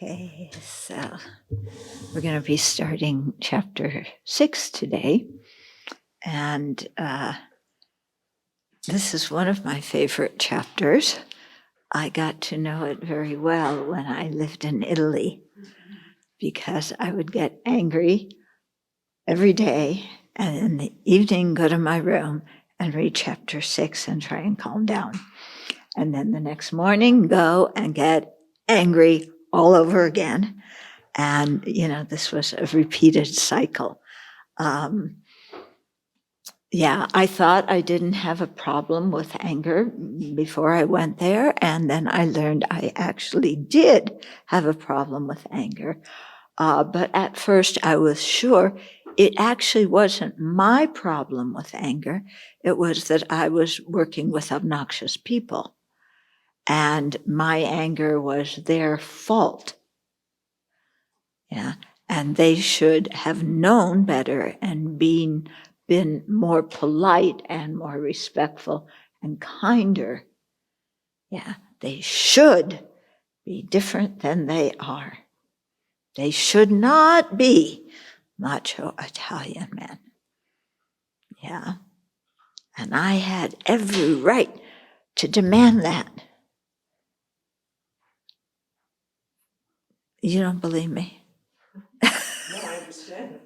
Okay, so we're going to be starting chapter 6 today. And this is one of my favorite chapters. I got to know it very well when I lived in Italy because I would get angry every day and in the evening go to my room and read chapter 6 and try and calm down. And then the next morning go and get angry all over again. And, this was a repeated cycle. I thought I didn't have a problem with anger before I went there. And then I learned I actually did have a problem with anger. But at first I was sure it actually wasn't my problem with anger. It was that I was working with obnoxious people. And my anger was their fault. Yeah, and they should have known better and been more polite and more respectful and kinder. Yeah, they should be different than they are. They should not be macho Italian men. Yeah, and I had every right to demand that. You don't believe me? No, I understand.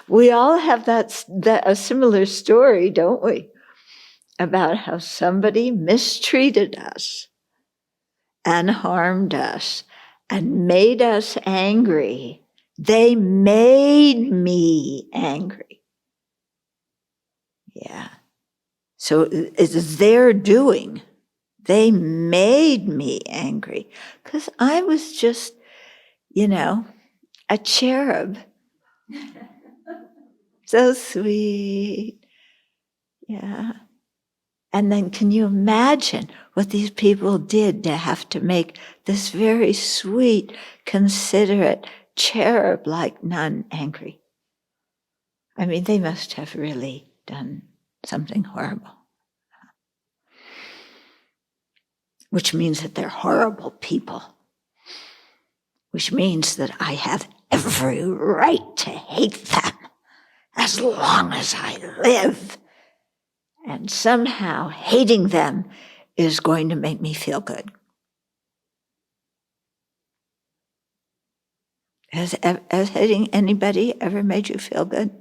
We all have that a similar story, don't we? About how somebody mistreated us and harmed us and made us angry. They made me angry. Yeah. So it's their doing. They made me angry because I was just, a cherub. So sweet. Yeah. And then can you imagine what these people did to have to make this very sweet, considerate, cherub-like nun angry? I mean, they must have really done something horrible. Which means that they're horrible people. Which means that I have every right to hate them as long as I live. And somehow hating them is going to make me feel good. Has hating anybody ever made you feel good?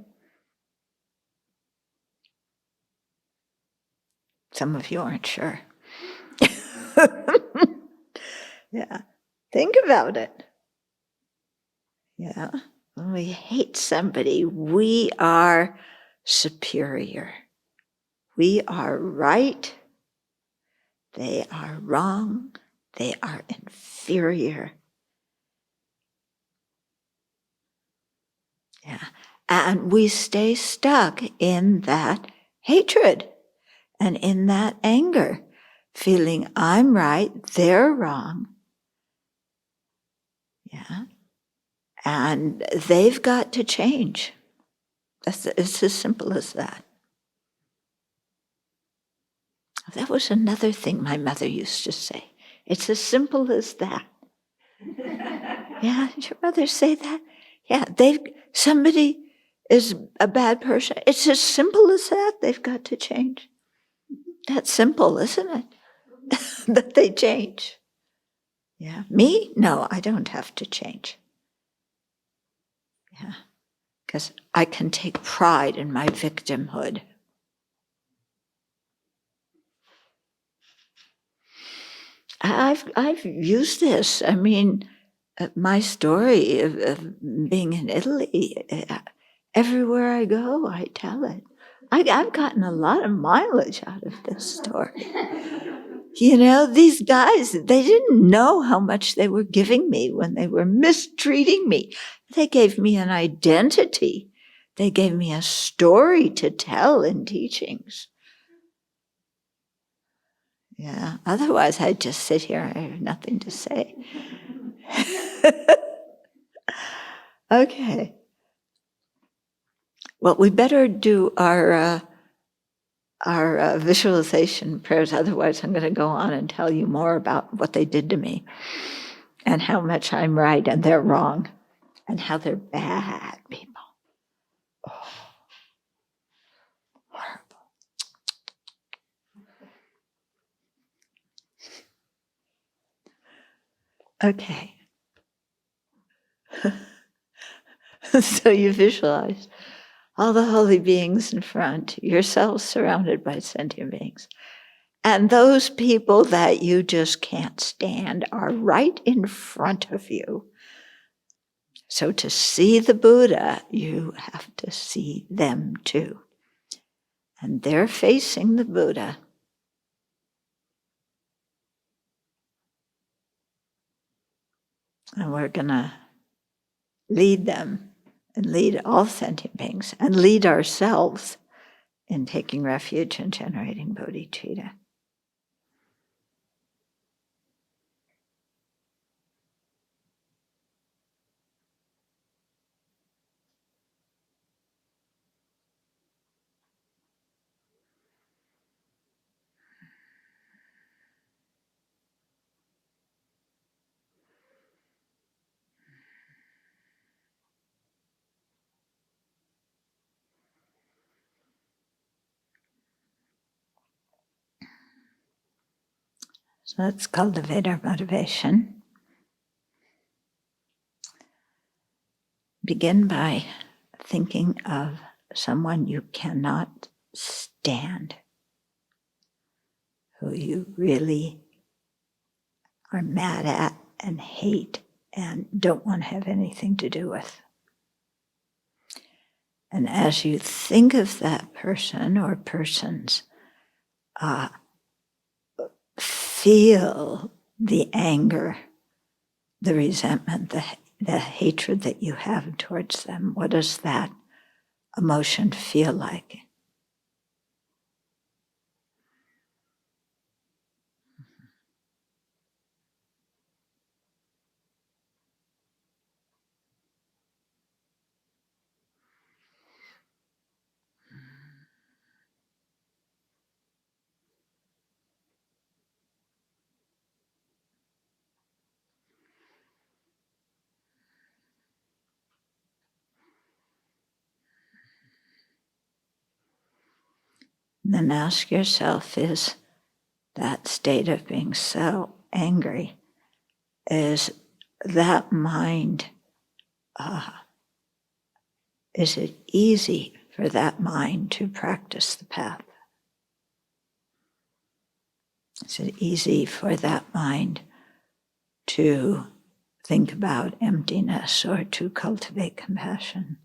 Some of you aren't sure. Yeah, think about it. Yeah, when we hate somebody, we are superior. We are right. They are wrong. They are inferior. Yeah, and we stay stuck in that hatred and in that anger, feeling I'm right, they're wrong. Yeah. And they've got to change. It's as simple as that. That was another thing my mother used to say. It's as simple as that. Yeah, did your mother say that? Yeah, somebody is a bad person. It's as simple as that. They've got to change. That's simple, isn't it? That they change. Yeah. Me? No, I don't have to change. Yeah. Because I can take pride in my victimhood. I've used this. I mean, my story of being in Italy, everywhere I go, I tell it. I've gotten a lot of mileage out of this story. These guys, they didn't know how much they were giving me when they were mistreating me. They gave me an identity. They gave me a story to tell in teachings. Yeah, otherwise I'd just sit here and I have nothing to say. Okay. Well, we better do our our visualization prayers. Otherwise, I'm going to go on and tell you more about what they did to me and how much I'm right and they're wrong and how they're bad people. Oh, horrible. Okay. So you visualize all the holy beings in front, yourself surrounded by sentient beings. And those people that you just can't stand are right in front of you. So to see the Buddha, you have to see them too. And they're facing the Buddha. And we're going to lead them and lead all sentient beings and lead ourselves in taking refuge and generating bodhicitta. So let's cultivate our motivation. Begin by thinking of someone you cannot stand, who you really are mad at and hate and don't want to have anything to do with. And as you think of that person or persons, feel the anger, the resentment, the hatred that you have towards them. What does that emotion feel like? Then ask yourself, is that state of being so angry, is that mind, is it easy for that mind to practice the path? Is it easy for that mind to think about emptiness or to cultivate compassion?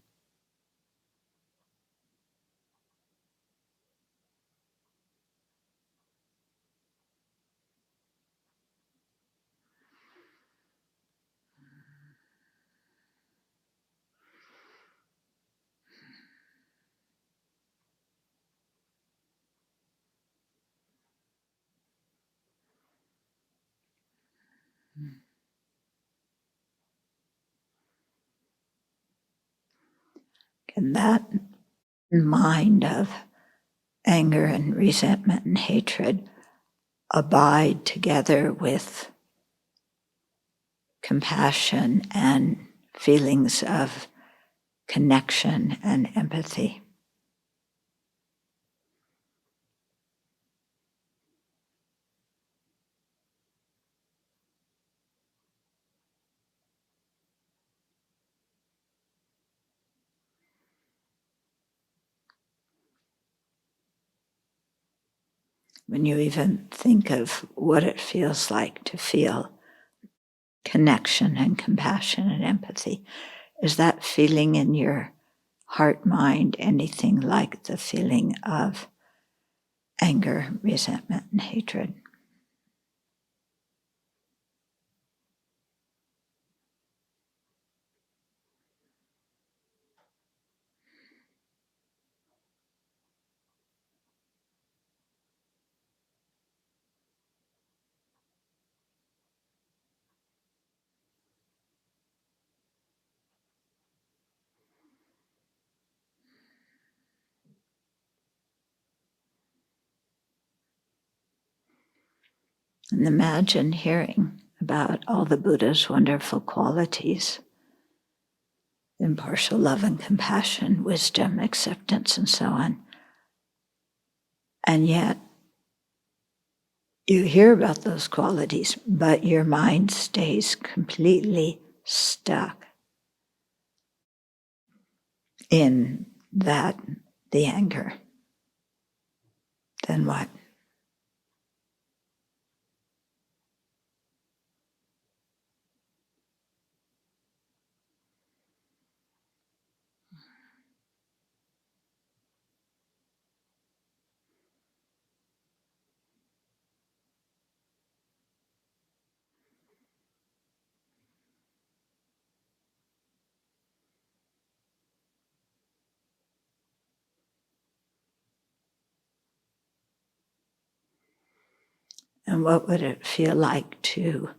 Can that mind of anger and resentment and hatred abide together with compassion and feelings of connection and empathy? When you even think of what it feels like to feel connection and compassion and empathy, is that feeling in your heart, mind, anything like the feeling of anger, resentment, and hatred? And imagine hearing about all the Buddha's wonderful qualities: impartial love and compassion, wisdom, acceptance, and so on. And yet, you hear about those qualities, but your mind stays completely stuck in that, the anger. Then what? And what would it feel like to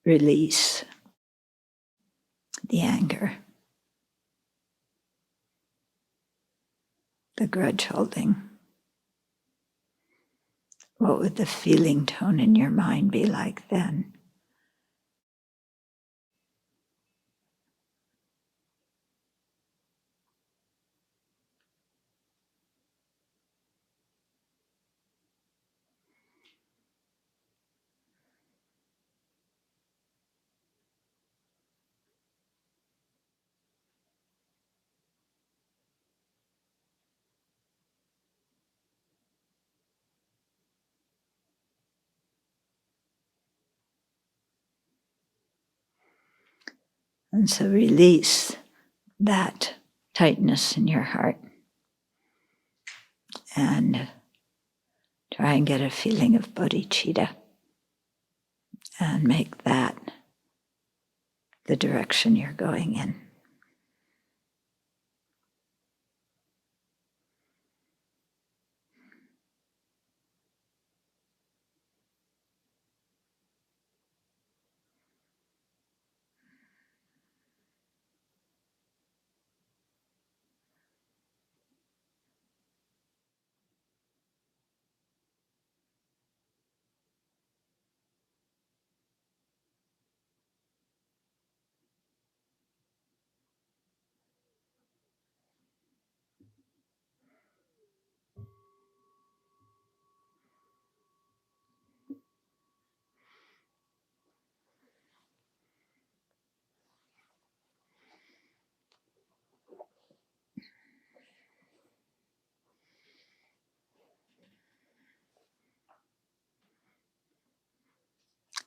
release the anger, the grudge holding? What would the feeling tone in your mind be like then? And so release that tightness in your heart and try and get a feeling of bodhicitta and make that the direction you're going in.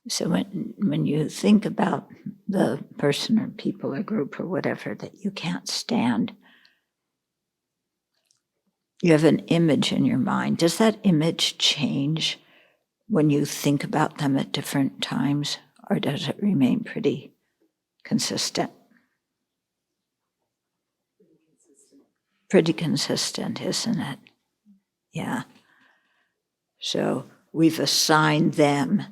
So when you think about the person or people or group or whatever that you can't stand, you have an image in your mind. Does that image change when you think about them at different times, or does it remain pretty consistent? Pretty consistent, isn't it? Yeah. So we've assigned them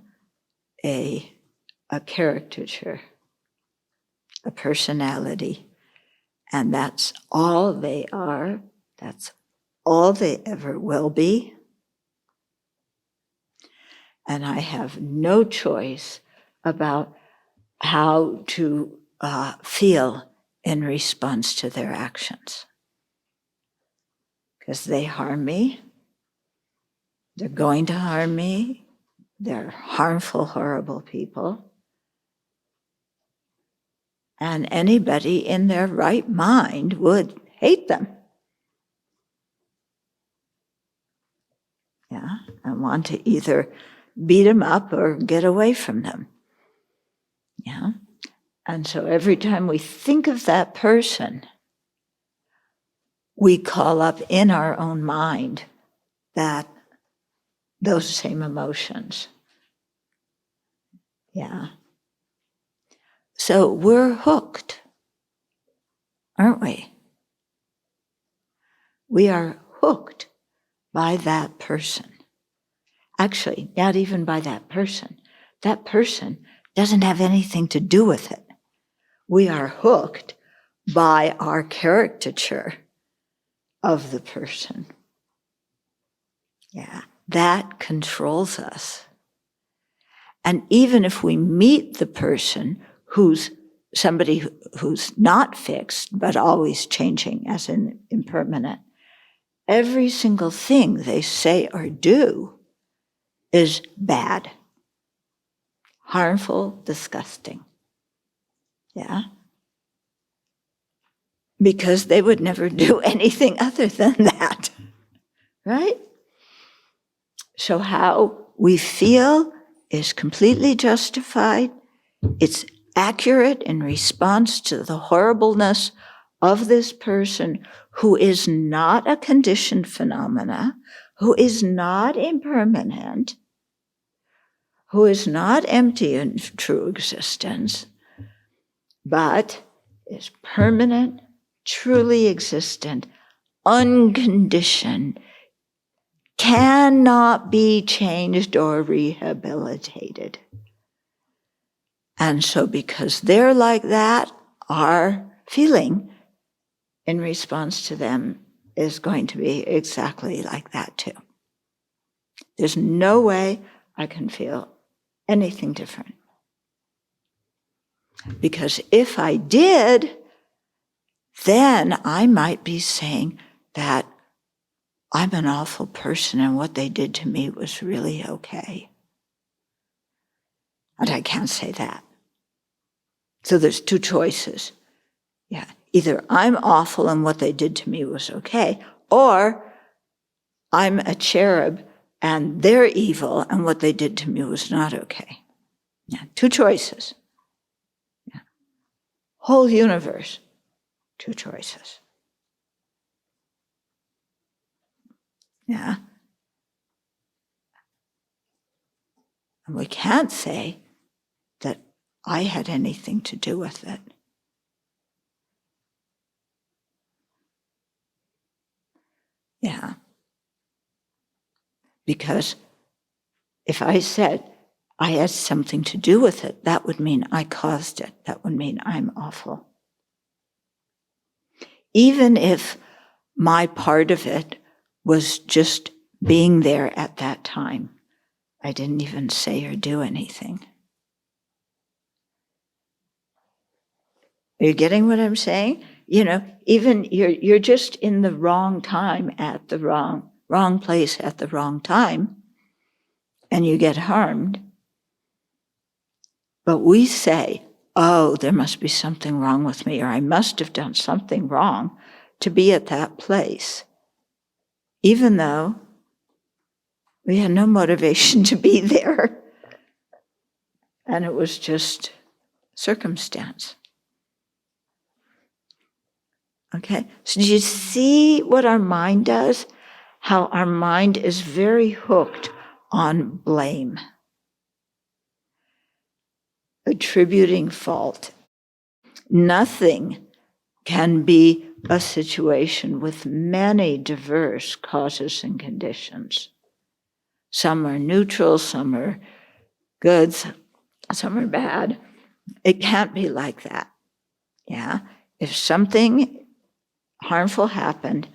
a caricature, a personality, and that's all they are. That's all they ever will be. And I have no choice about how to feel in response to their actions. Because they harm me, they're going to harm me, they're harmful, horrible people. And anybody in their right mind would hate them. Yeah, and want to either beat them up or get away from them. Yeah. And so every time we think of that person, we call up in our own mind those same emotions. Yeah. So we're hooked, aren't we? We are hooked by that person. Actually, not even by that person. That person doesn't have anything to do with it. We are hooked by our caricature of the person. Yeah, that controls us. And even if we meet the person who's somebody who's not fixed, but always changing, as in impermanent, every single thing they say or do is bad, harmful, disgusting. Yeah? Because they would never do anything other than that, right? So how we feel is completely justified. It's accurate in response to the horribleness of this person who is not a conditioned phenomena, who is not impermanent, who is not empty in true existence, but is permanent, truly existent, unconditioned, cannot be changed or rehabilitated. And so because they're like that, our feeling in response to them is going to be exactly like that too. There's no way I can feel anything different. Because if I did, then I might be saying that I'm an awful person and what they did to me was really okay. And I can't say that. So there's two choices. Yeah, either I'm awful and what they did to me was okay, or I'm a cherub and they're evil and what they did to me was not okay. Yeah, two choices. Yeah. Whole universe, two choices. Yeah. And we can't say that I had anything to do with it. Yeah. Because if I said I had something to do with it, that would mean I caused it. That would mean I'm awful. Even if my part of it was just being there at that time, I didn't even say or do anything. Are you getting what I'm saying? You know, even you're just in the wrong time at the wrong place at the wrong time, and you get harmed. But we say, oh, there must be something wrong with me, or I must have done something wrong to be at that place, even though we had no motivation to be there. And it was just circumstance. Okay, so do you see what our mind does? How our mind is very hooked on blame, attributing fault. Nothing can be a situation with many diverse causes and conditions. Some are neutral, some are good, some are bad. It can't be like that. Yeah, if something harmful happened,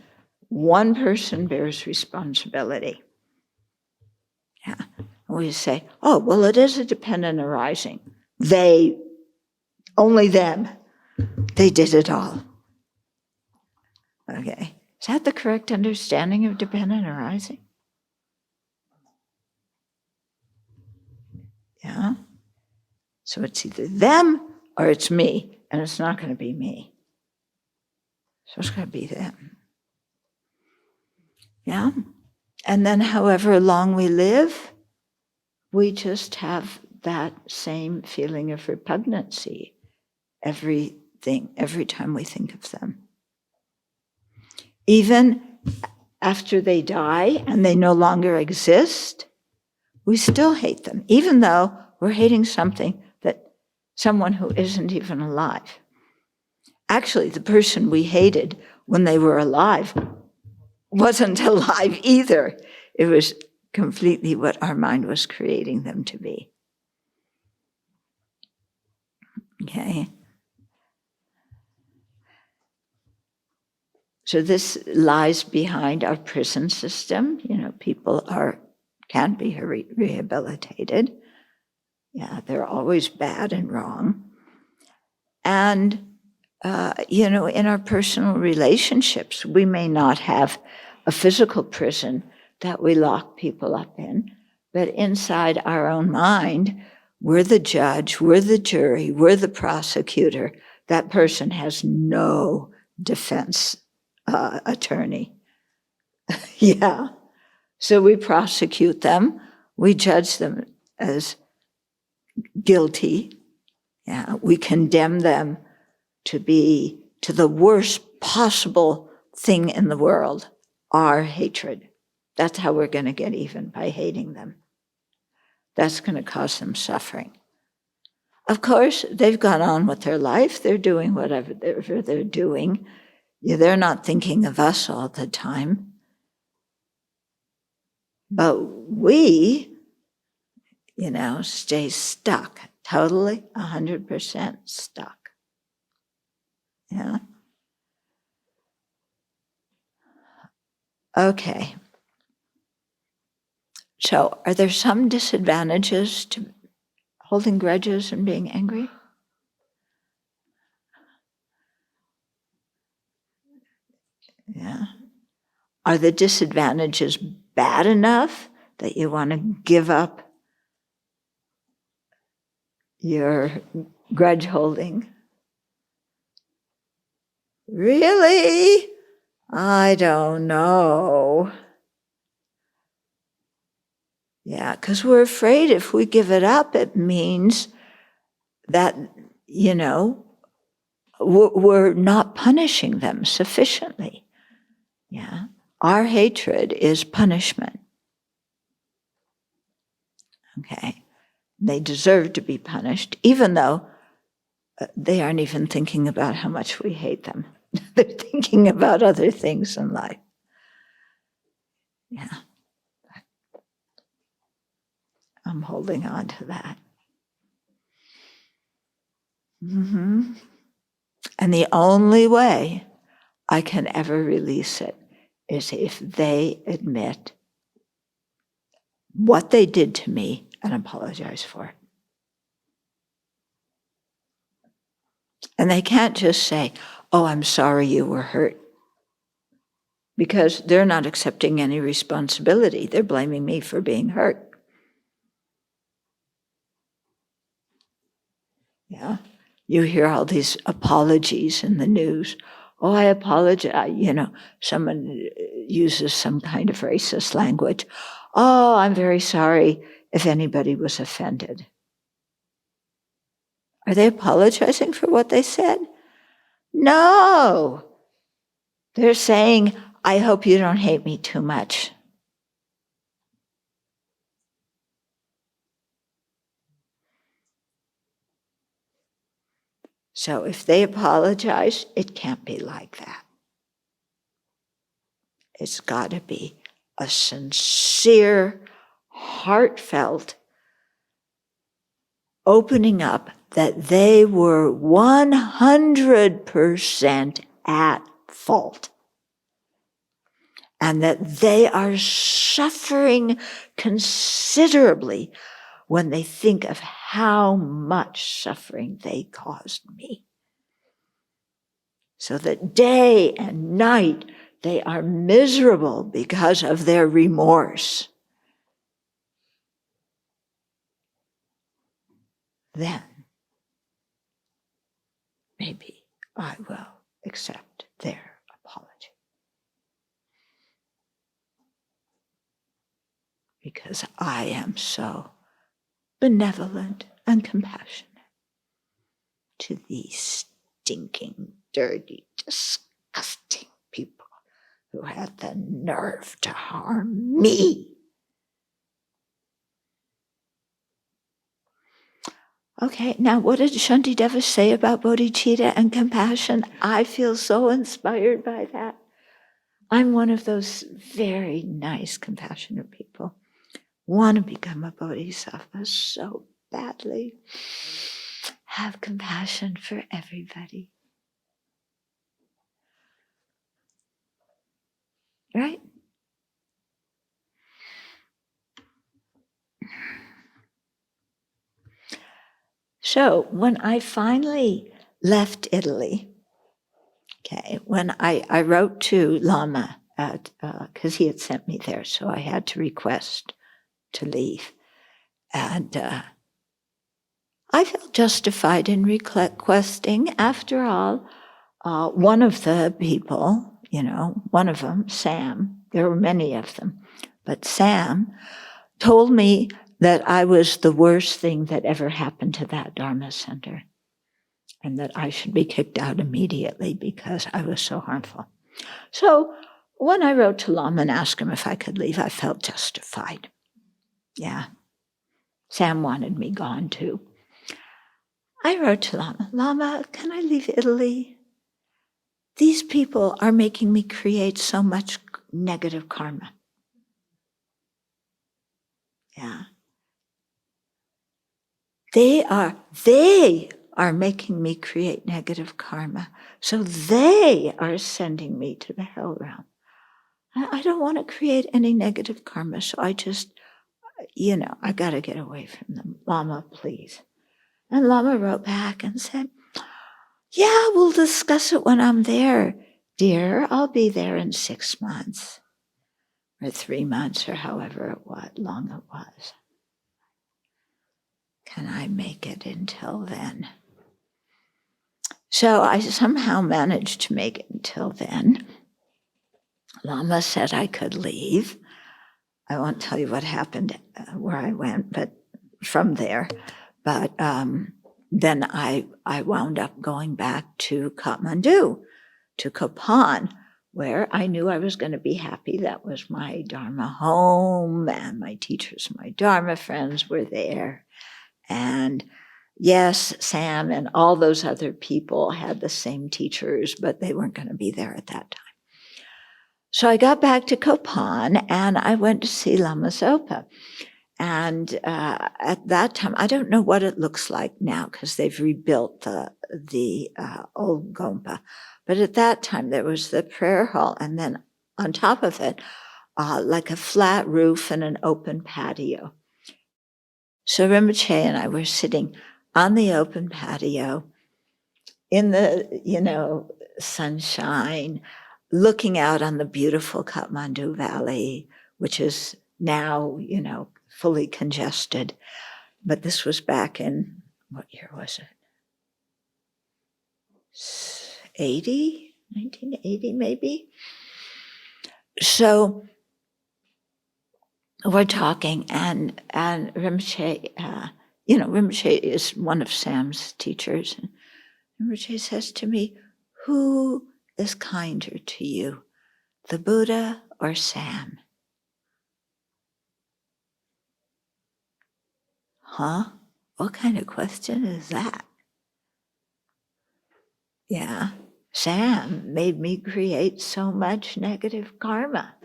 one person bears responsibility. Yeah. We say, oh, well, it is a dependent arising. They, only them, they did it all. Okay. Is that the correct understanding of dependent arising? Yeah. So it's either them or it's me, and it's not going to be me. So it's going to be them. Yeah. And then however long we live, we just have that same feeling of repugnancy, every time we think of them. Even after they die and they no longer exist, we still hate them, even though we're hating someone who isn't even alive. Actually, the person we hated when they were alive wasn't alive either. It was completely what our mind was creating them to be. Okay. So this lies behind our prison system. You know, people can't be rehabilitated. Yeah, they're always bad and wrong. And, in our personal relationships, we may not have a physical prison that we lock people up in, but inside our own mind, we're the judge, we're the jury, we're the prosecutor. That person has no defense attorney. Yeah. So we prosecute them, we judge them as guilty. Yeah. We condemn them to the worst possible thing in the world, our hatred. That's how we're going to get even, by hating them. That's going to cause them suffering. Of course, they've gone on with their life. They're doing whatever they're doing. Yeah, they're not thinking of us all the time. But we, stay stuck, totally 100% stuck. Yeah. Okay. So, are there some disadvantages to holding grudges and being angry? Yeah. Are the disadvantages bad enough that you want to give up your grudge holding? Really? I don't know. Yeah, because we're afraid if we give it up, it means that, we're not punishing them sufficiently. Yeah. Our hatred is punishment. Okay. They deserve to be punished, even though they aren't even thinking about how much we hate them. They're thinking about other things in life. Yeah. I'm holding on to that. Mm-hmm. And the only way I can ever release it is if they admit what they did to me and apologize for it. And they can't just say, "Oh, I'm sorry you were hurt," because they're not accepting any responsibility. They're blaming me for being hurt. Yeah. You hear all these apologies in the news. "Oh, I apologize." Someone uses some kind of racist language. "Oh, I'm very sorry if anybody was offended." Are they apologizing for what they said? No. They're saying, "I hope you don't hate me too much." So if they apologize, it can't be like that. It's got to be a sincere, heartfelt opening up that they were 100% at fault, and that they are suffering considerably when they think of how much suffering they caused me. So that day and night they are miserable because of their remorse. Then maybe I will accept their apology. Because I am so benevolent and compassionate to these stinking, dirty, disgusting people who had the nerve to harm me. Okay, now what did Shantideva say about bodhicitta and compassion? I feel so inspired by that. I'm one of those very nice, compassionate people. Want to become a bodhisattva so badly. Have compassion for everybody. Right? So when I finally left Italy, okay, when I wrote to Lama, because he had sent me there, so I had to request to leave. And I felt justified in requesting. After all, one of the people, one of them, Sam, there were many of them, but Sam told me that I was the worst thing that ever happened to that Dharma center, and that I should be kicked out immediately because I was so harmful. So when I wrote to Lama and asked him if I could leave, I felt justified. Yeah. Sam wanted me gone too. I wrote to Lama, Lama, can I leave Italy? These people are making me create so much negative karma. Yeah. They are making me create negative karma. So they are sending me to the hell realm. I don't want to create any negative karma, so I just, I got to get away from them. Lama, please. And Lama wrote back and said, yeah, we'll discuss it when I'm there. Dear, I'll be there in 6 months or 3 months or however long it was. Can I make it until then? So I somehow managed to make it until then. Lama said I could leave. I won't tell you what happened where I went, but from there. But then I wound up going back to Kathmandu, to Kopan, where I knew I was going to be happy. That was my Dharma home, and my teachers, my Dharma friends were there. And yes, Sam and all those other people had the same teachers, but they weren't going to be there at that time. So I got back to Kopan, and I went to see Lama Zopa. And at that time, I don't know what it looks like now because they've rebuilt the old Gompa. But at that time, there was the prayer hall, and then on top of it, like a flat roof and an open patio. So Rinpoche and I were sitting on the open patio in the, sunshine, looking out on the beautiful Kathmandu Valley, which is now, fully congested. But this was back in, what year was it? 1980 maybe? So we're talking, and Rinpoche, Rinpoche is one of Sam's teachers. And Rinpoche says to me, who is kinder to you, the Buddha or Sam? Huh? What kind of question is that? Yeah, Sam made me create so much negative karma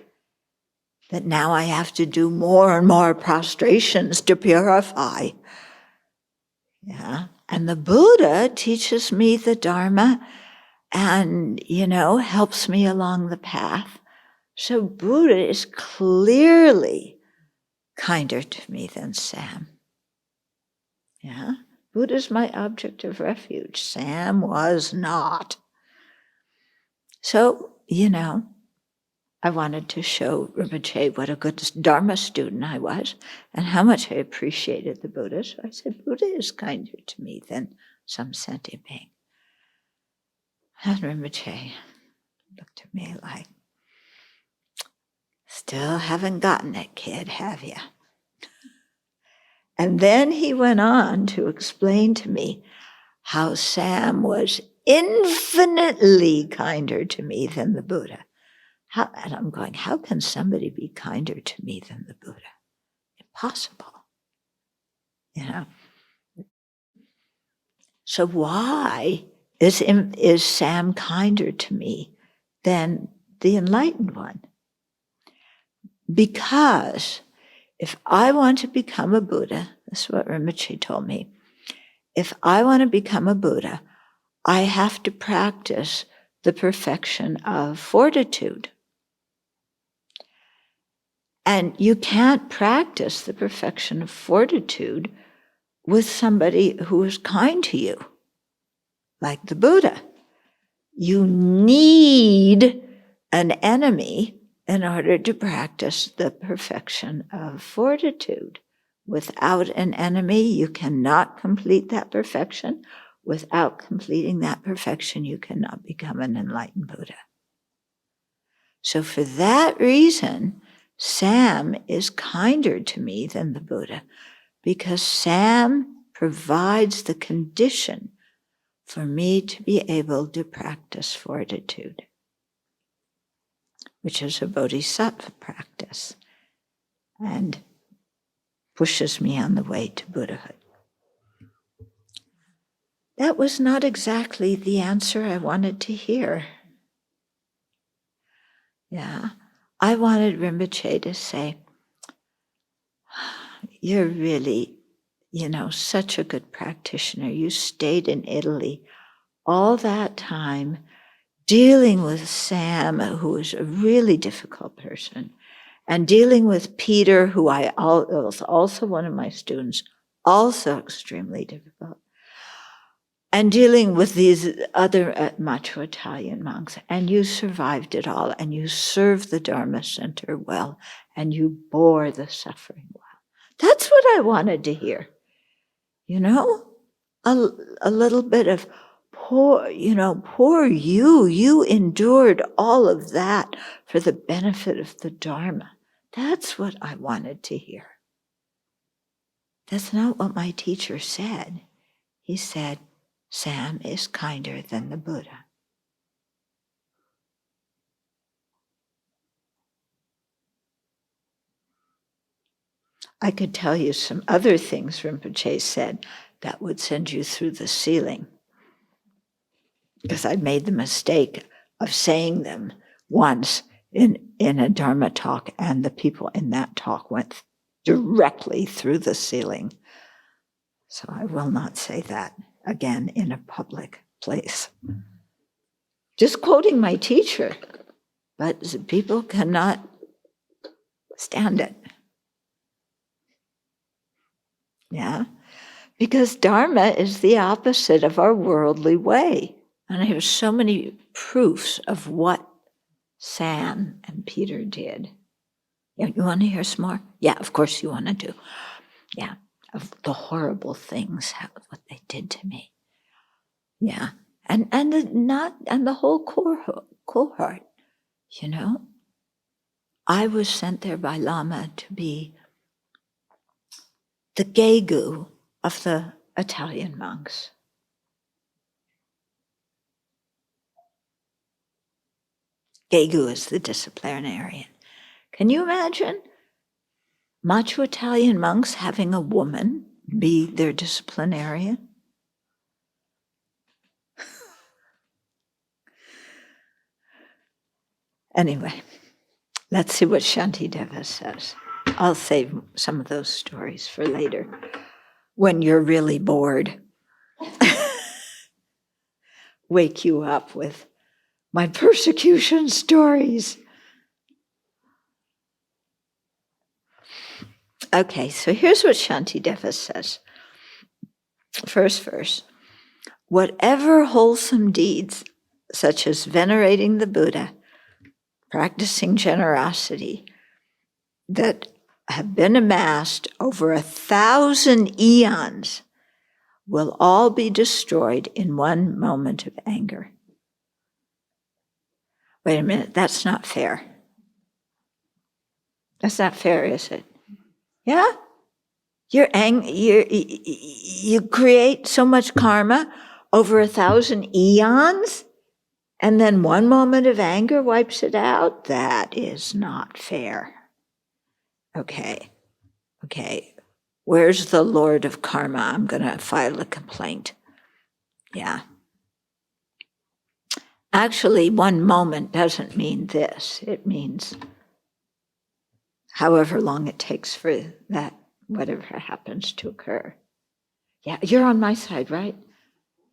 that now I have to do more and more prostrations to purify. Yeah, and the Buddha teaches me the Dharma and, helps me along the path. So Buddha is clearly kinder to me than Sam. Yeah, Buddha's my object of refuge. Sam was not. So, I wanted to show Rinpoche what a good Dharma student I was and how much I appreciated the Buddha. So I said, Buddha is kinder to me than some sentient being. And Rinpoche looked at me like, still haven't gotten it, kid, have you? And then he went on to explain to me how Sam was infinitely kinder to me than the Buddha. And I'm going, how can somebody be kinder to me than the Buddha? Impossible. So why is Sam kinder to me than the enlightened one? Because if I want to become a Buddha, this is what Rinpoche told me, if I want to become a Buddha, I have to practice the perfection of fortitude. And you can't practice the perfection of fortitude with somebody who is kind to you, like the Buddha. You need an enemy in order to practice the perfection of fortitude. Without an enemy, you cannot complete that perfection. Without completing that perfection, you cannot become an enlightened Buddha. So for that reason, Sam is kinder to me than the Buddha, because Sam provides the condition for me to be able to practice fortitude, which is a Bodhisattva practice, and pushes me on the way to Buddhahood. That was not exactly the answer I wanted to hear. Yeah, I wanted Rinpoche to say, you're really, such a good practitioner. You stayed in Italy all that time dealing with Sam, who is a really difficult person, and dealing with Peter, who was also one of my students, also extremely difficult, and dealing with these other macho Italian monks, and you survived it all, and you served the Dharma Center well, and you bore the suffering well. That's what I wanted to hear. A little bit of poor you. You endured all of that for the benefit of the Dharma. That's what I wanted to hear. That's not what my teacher said. He said, Sam is kinder than the Buddha. I could tell you some other things Rinpoche said that would send you through the ceiling, because I made the mistake of saying them once in a Dharma talk, and the people in that talk went directly through the ceiling. So I will not say that again in a public place. Just quoting my teacher, but people cannot stand it. Yeah, because Dharma is the opposite of our worldly way. And I have so many proofs of what Sam and Peter did. You want to hear some more? Yeah, of course you want to do. Yeah, of the horrible things, what they did to me. Yeah, and the whole cohort. I was sent there by Lama to be the Gegu of the Italian monks. Gegu is the disciplinarian. Can you imagine macho Italian monks having a woman be their disciplinarian? Anyway, let's see what Shantideva says. I'll save some of those stories for later, when you're really bored. Wake you up with my persecution stories. Okay, so here's what Shantideva says. First verse. Whatever wholesome deeds, such as venerating the Buddha, practicing generosity, that have been amassed over 1,000 eons, will all be destroyed in one moment of anger. Wait a minute, that's not fair. That's not fair, is it? Yeah? You create so much karma over 1,000 eons, and then one moment of anger wipes it out? That is not fair. Okay. Where's the Lord of Karma? I'm going to file a complaint. Yeah. Actually, one moment doesn't mean this. It means however long it takes for that, whatever happens to occur. Yeah, you're on my side, right?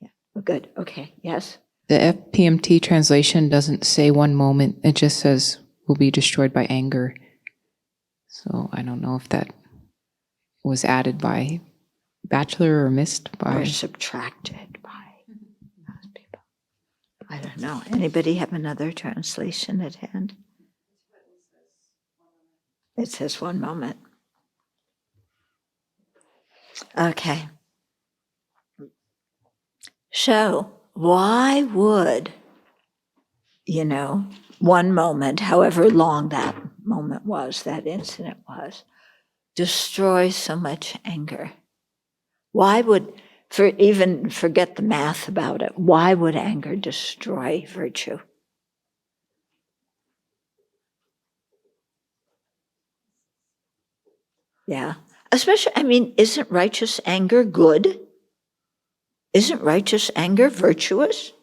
Yeah, oh, good. Okay, yes? The FPMT translation doesn't say one moment. It just says will be destroyed by anger. So I don't know if that was added by Batchelor or missed by? Or subtracted by those people. I don't know. Anybody have another translation at hand? It says one moment. Okay. So, why would, one moment, however long that moment was, that incident was, destroy so much anger? Why would, even forget the math about it, why would anger destroy virtue? Yeah. Especially, isn't righteous anger good? Isn't righteous anger virtuous?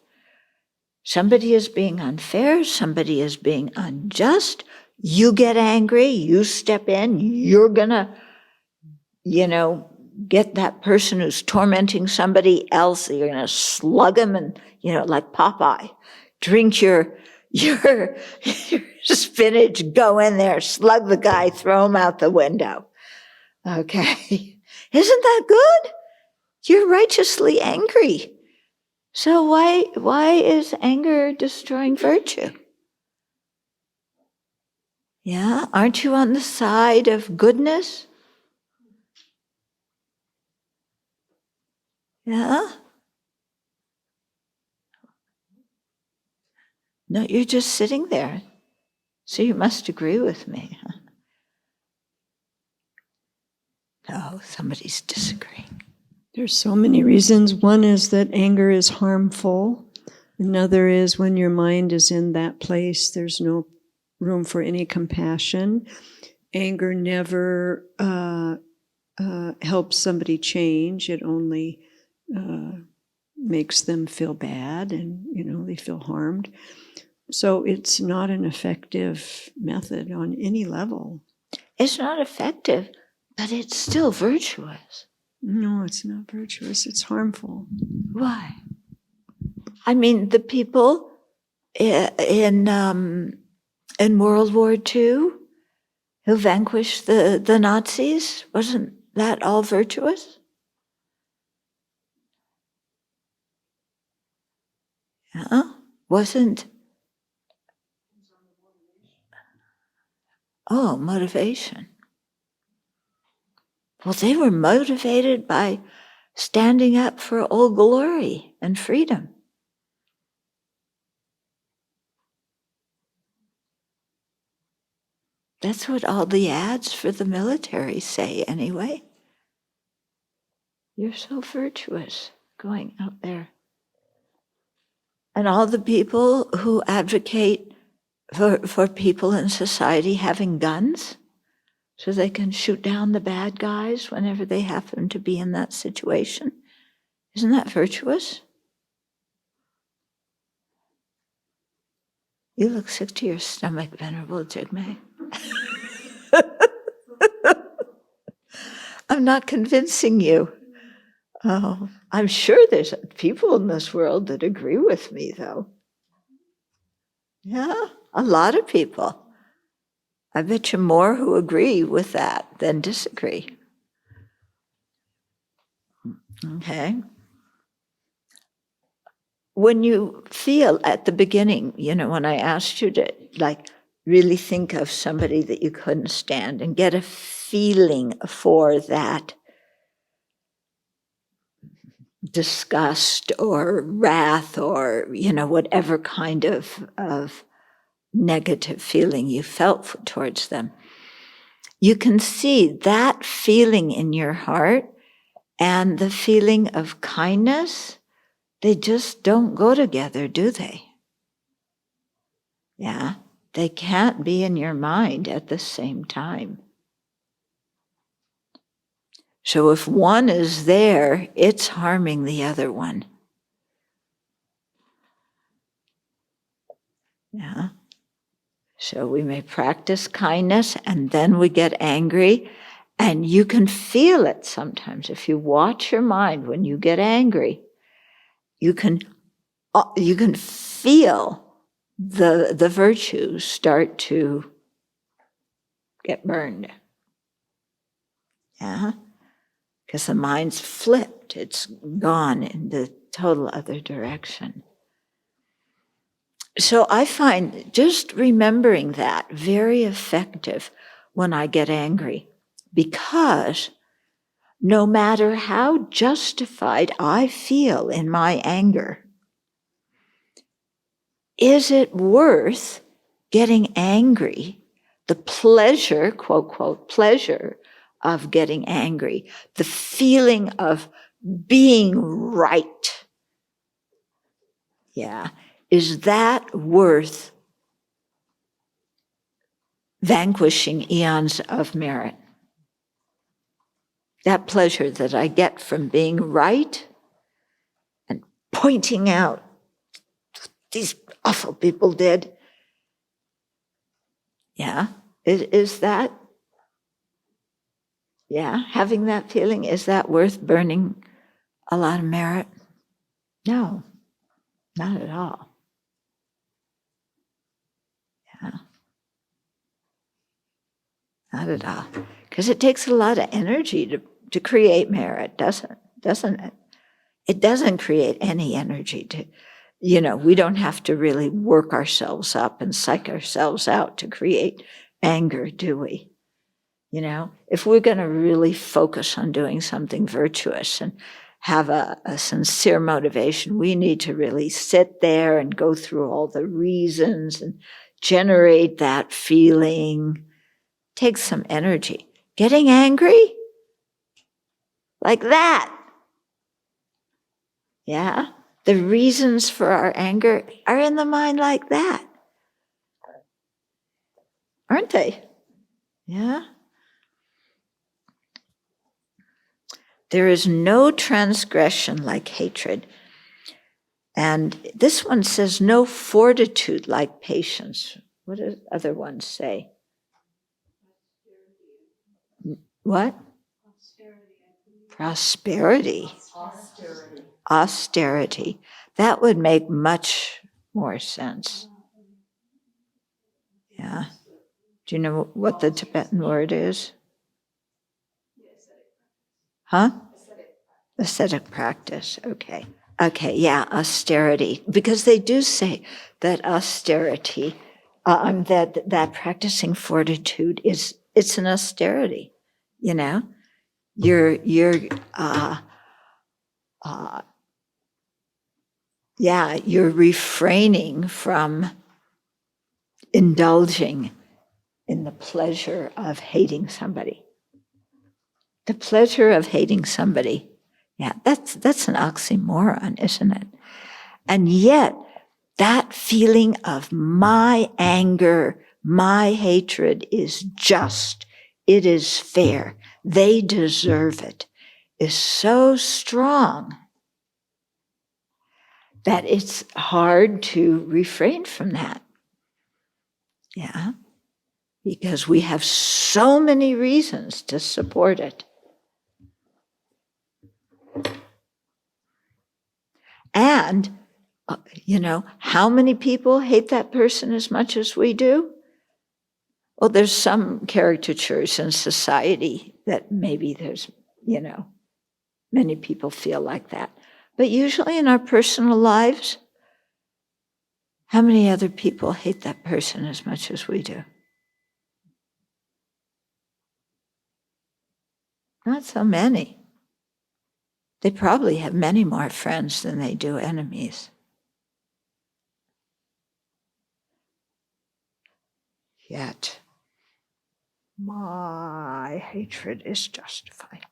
Somebody is being unfair, somebody is being unjust. You get angry, you step in, you're gonna, get that person who's tormenting somebody else, you're gonna slug him and, like Popeye, drink your spinach, go in there, slug the guy, throw him out the window. Okay. Isn't that good? You're righteously angry. So why is anger destroying virtue? Yeah, aren't you on the side of goodness? Yeah? No, you're just sitting there. So you must agree with me. No, somebody's disagreeing. There's so many reasons. One is that anger is harmful. Another is when your mind is in that place, there's no room for any compassion. Anger never helps somebody change. It only makes them feel bad and, they feel harmed. So it's not an effective method on any level. It's not effective, but it's still virtuous. No, it's not virtuous. It's harmful. Why? The people in World War II who vanquished the Nazis, wasn't that all virtuous? Yeah, wasn't. Oh, motivation. Well, they were motivated by standing up for Old Glory and freedom. That's what all the ads for the military say anyway. You're so virtuous going out there. And all the people who advocate for people in society having guns so they can shoot down the bad guys whenever they happen to be in that situation. Isn't that virtuous? You look sick to your stomach, Venerable Jigme. I'm not convincing you. Oh, I'm sure there's people in this world that agree with me, though. Yeah, a lot of people. I bet you more who agree with that than disagree. Okay. When you feel at the beginning, when I asked you to really think of somebody that you couldn't stand and get a feeling for that disgust or wrath or, whatever kind of negative feeling you felt towards them, you can see that feeling in your heart and the feeling of kindness, they just don't go together, do they? Yeah, they can't be in your mind at the same time. So if one is there, it's harming the other one. Yeah. So we may practice kindness and then we get angry, and you can feel it sometimes. If you watch your mind when you get angry, you can feel the virtues start to get burned. Yeah. because the mind's flipped. It's gone in the total other direction. So I find just remembering that very effective when I get angry, because no matter how justified I feel in my anger, is it worth getting angry? The pleasure, quote, quote, pleasure of getting angry, the feeling of being right. Yeah. Is that worth vanquishing eons of merit? That pleasure that I get from being right and pointing out these awful people did. Yeah. Is that, yeah, having that feeling, is that worth burning a lot of merit? No, not at all. Yeah. Not at all. Because it takes a lot of energy to create merit, doesn't it? It doesn't create any energy to, we don't have to really work ourselves up and psych ourselves out to create anger, do we? If we're going to really focus on doing something virtuous and have a sincere motivation, we need to really sit there and go through all the reasons and generate that feeling. Takes some energy. Getting angry? Like that. Yeah? The reasons for our anger are in the mind like that. Aren't they? Yeah? There is no transgression like hatred. And this one says no fortitude like patience. What do other ones say? What? Prosperity. Austerity. That would make much more sense. Yeah. Do you know what the Tibetan word is? Huh? Ascetic practice. Okay. Okay, yeah, austerity. Because they do say that austerity, that practicing fortitude it's an austerity, You're you're refraining from indulging in the pleasure of hating somebody. The pleasure of hating somebody. Yeah, that's an oxymoron, isn't it? And yet, that feeling of my anger, my hatred is just, it is fair, they deserve it, is so strong that it's hard to refrain from that. Yeah, because we have so many reasons to support it. And, how many people hate that person as much as we do? Well, there's some caricatures in society that maybe there's, many people feel like that. But usually in our personal lives, how many other people hate that person as much as we do? Not so many. They probably have many more friends than they do enemies. Yet, my hatred is justified.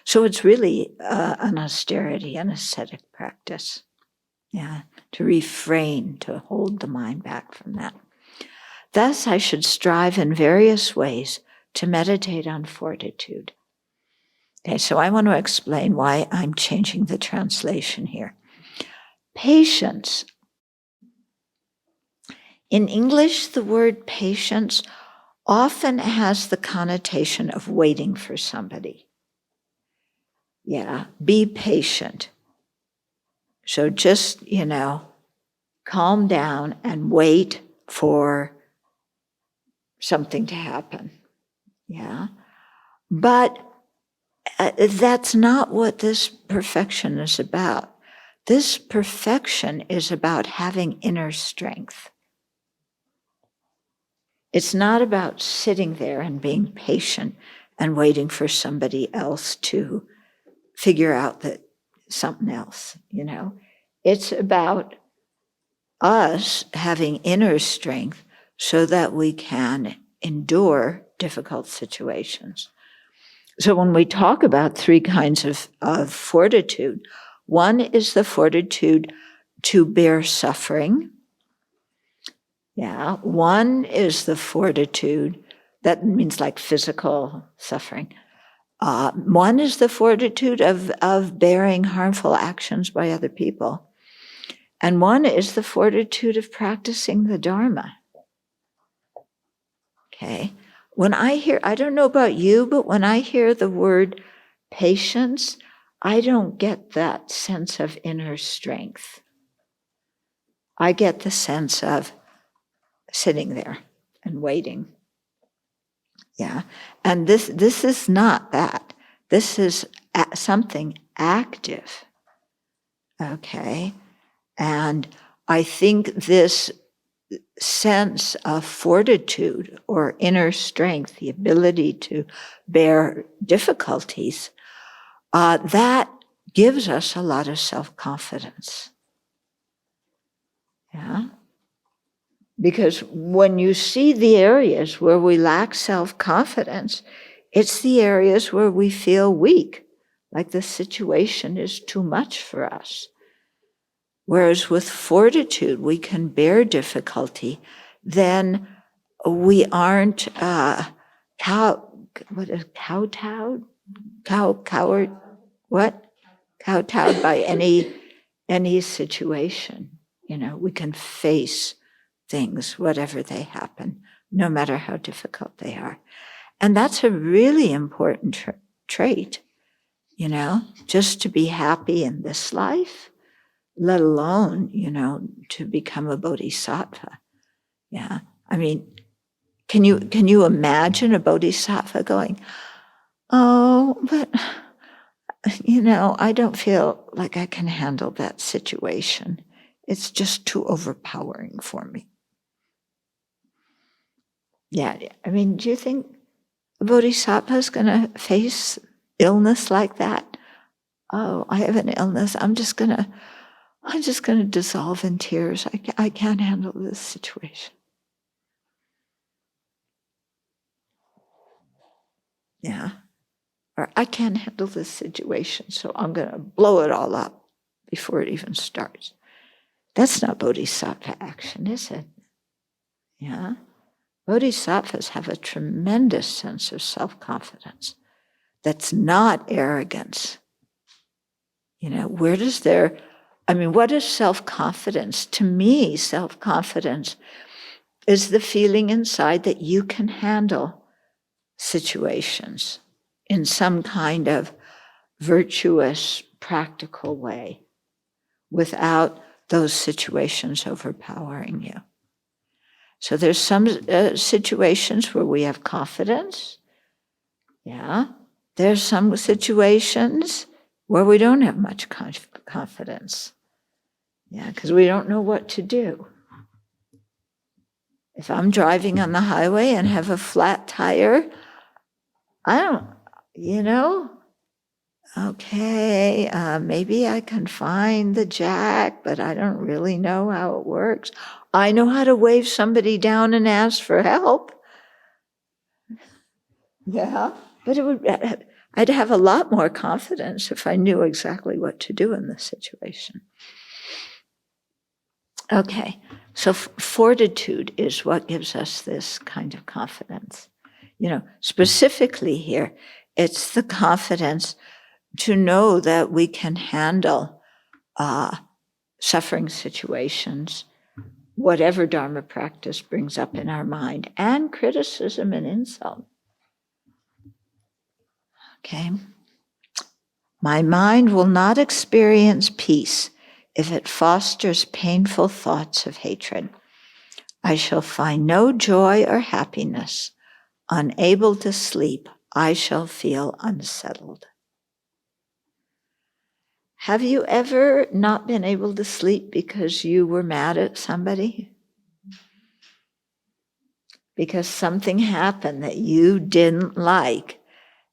So it's really an austerity, an ascetic practice. Yeah, to refrain, to hold the mind back from that. Thus, I should strive in various ways to meditate on fortitude. Okay, so I want to explain why I'm changing the translation here. Patience. In English, the word patience often has the connotation of waiting for somebody. Yeah, be patient. So just, calm down and wait for something to happen. Yeah. But That's not what this perfection is about. This perfection is about having inner strength. It's not about sitting there and being patient and waiting for somebody else to figure out that something else, you know. It's about us having inner strength so that we can endure difficult situations. So when we talk about three kinds of fortitude, one is the fortitude to bear suffering. Yeah, one is the fortitude, that means like physical suffering. One is the fortitude of bearing harmful actions by other people. And one is the fortitude of practicing the Dharma. Okay. When I hear, I don't know about you, but when I hear the word patience, I don't get that sense of inner strength. I get the sense of sitting there and waiting. Yeah. And this is not that. This is something active. Okay. And I think this sense of fortitude or inner strength, the ability to bear difficulties, that gives us a lot of self-confidence. Yeah? Because when you see the areas where we lack self-confidence, it's the areas where we feel weak, like the situation is too much for us. Whereas with fortitude, we can bear difficulty, then we aren't kowtowed by any situation. You know, we can face things, whatever they happen, no matter how difficult they are. And that's a really important trait, you know, just to be happy in this life, let alone, you know, to become a bodhisattva. Yeah. I mean, can you imagine a bodhisattva going, oh, but, you know, I don't feel like I can handle that situation. It's just too overpowering for me. Yeah. I mean, do you think a bodhisattva is going to face illness like that? Oh, I have an illness. I'm just going to dissolve in tears. I can't handle this situation. Yeah. Or I can't handle this situation, so I'm going to blow it all up before it even starts. That's not bodhisattva action, is it? Yeah. Bodhisattvas have a tremendous sense of self-confidence. That's not arrogance. You know, what is self-confidence? To me, self-confidence is the feeling inside that you can handle situations in some kind of virtuous, practical way without those situations overpowering you. So there's some situations where we have confidence. Yeah. There's some situations where we don't have much confidence. Yeah, because we don't know what to do. If I'm driving on the highway and have a flat tire, okay, maybe I can find the jack, but I don't really know how it works. I know how to wave somebody down and ask for help. Yeah, but I'd have a lot more confidence if I knew exactly what to do in this situation. Okay, so fortitude is what gives us this kind of confidence. You know, specifically here, it's the confidence to know that we can handle suffering situations, whatever Dharma practice brings up in our mind, and criticism and insult. Okay. My mind will not experience peace if it fosters painful thoughts of hatred. I shall find no joy or happiness. Unable to sleep, I shall feel unsettled. Have you ever not been able to sleep because you were mad at somebody? Because something happened that you didn't like,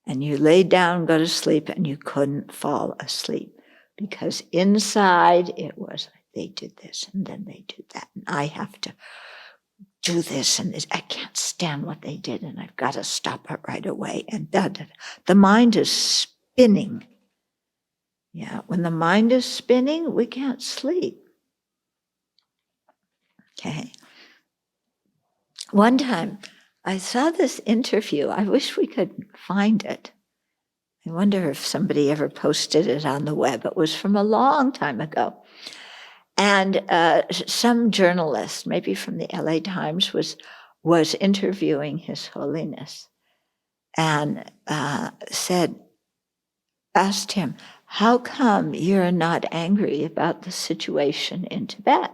and you laid down, go to sleep, and you couldn't fall asleep. Because inside it was, they did this, and then they did that, and I have to do this, and this, I can't stand what they did, and I've got to stop it right away. And the mind is spinning. Yeah, when the mind is spinning, we can't sleep. Okay. One time, I saw this interview. I wish we could find it. I wonder if somebody ever posted it on the web. It was from a long time ago. And some journalist, maybe from the LA Times, was interviewing His Holiness and asked him, how come you're not angry about the situation in Tibet?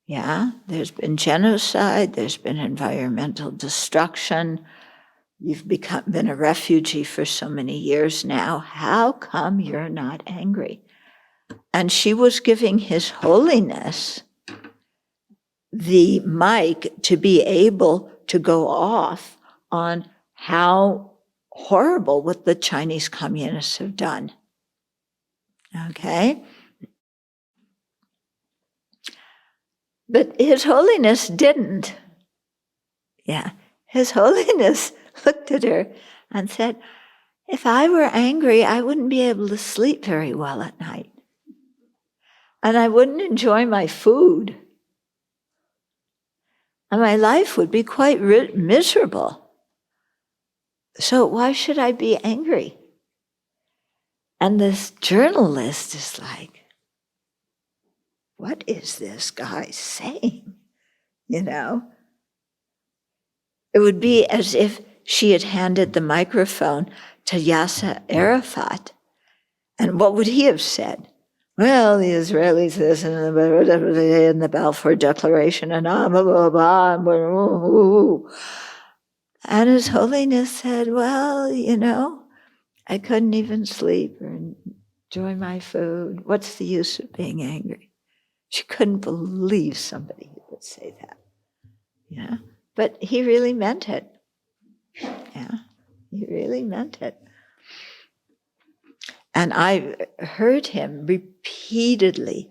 Yeah, there's been genocide, there's been environmental destruction. You've been a refugee for so many years now. How come you're not angry? And she was giving His Holiness the mic to be able to go off on how horrible what the Chinese communists have done. Okay? But His Holiness didn't. Yeah. His Holiness looked at her and said, if I were angry, I wouldn't be able to sleep very well at night. And I wouldn't enjoy my food. And my life would be quite miserable. So why should I be angry? And this journalist is like, what is this guy saying? You know? It would be as if she had handed the microphone to Yasser Arafat. And what would he have said? Well, the Israelis this and the Balfour Declaration and blah, blah, blah. And His Holiness said, well, you know, I couldn't even sleep or enjoy my food. What's the use of being angry? She couldn't believe somebody would say that. Yeah. But he really meant it. Yeah. He really meant it. And I heard him repeatedly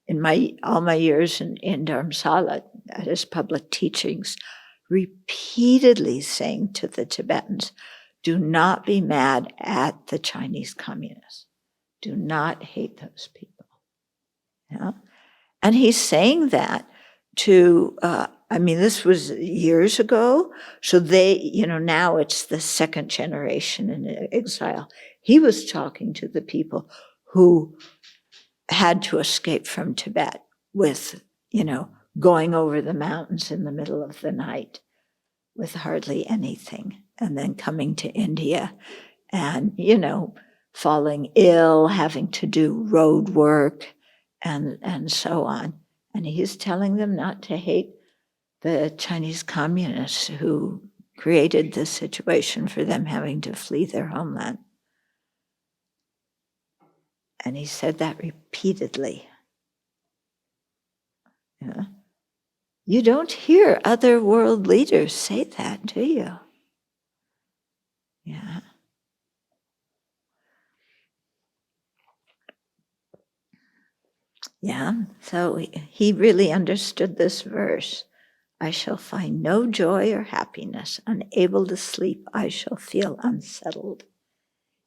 in all my years in Dharamsala at his public teachings, repeatedly saying to the Tibetans, do not be mad at the Chinese communists. Do not hate those people. Yeah? And he's saying that to, this was years ago. So they, now it's the second generation in exile. He was talking to the people who had to escape from Tibet with, going over the mountains in the middle of the night with hardly anything, and then coming to India and, falling ill, having to do road work and so on. And he's telling them not to hate the Chinese communists who created this situation for them having to flee their homeland. And he said that repeatedly. Yeah. You don't hear other world leaders say that, do you? Yeah. Yeah, so he really understood this verse. I shall find no joy or happiness. Unable to sleep, I shall feel unsettled.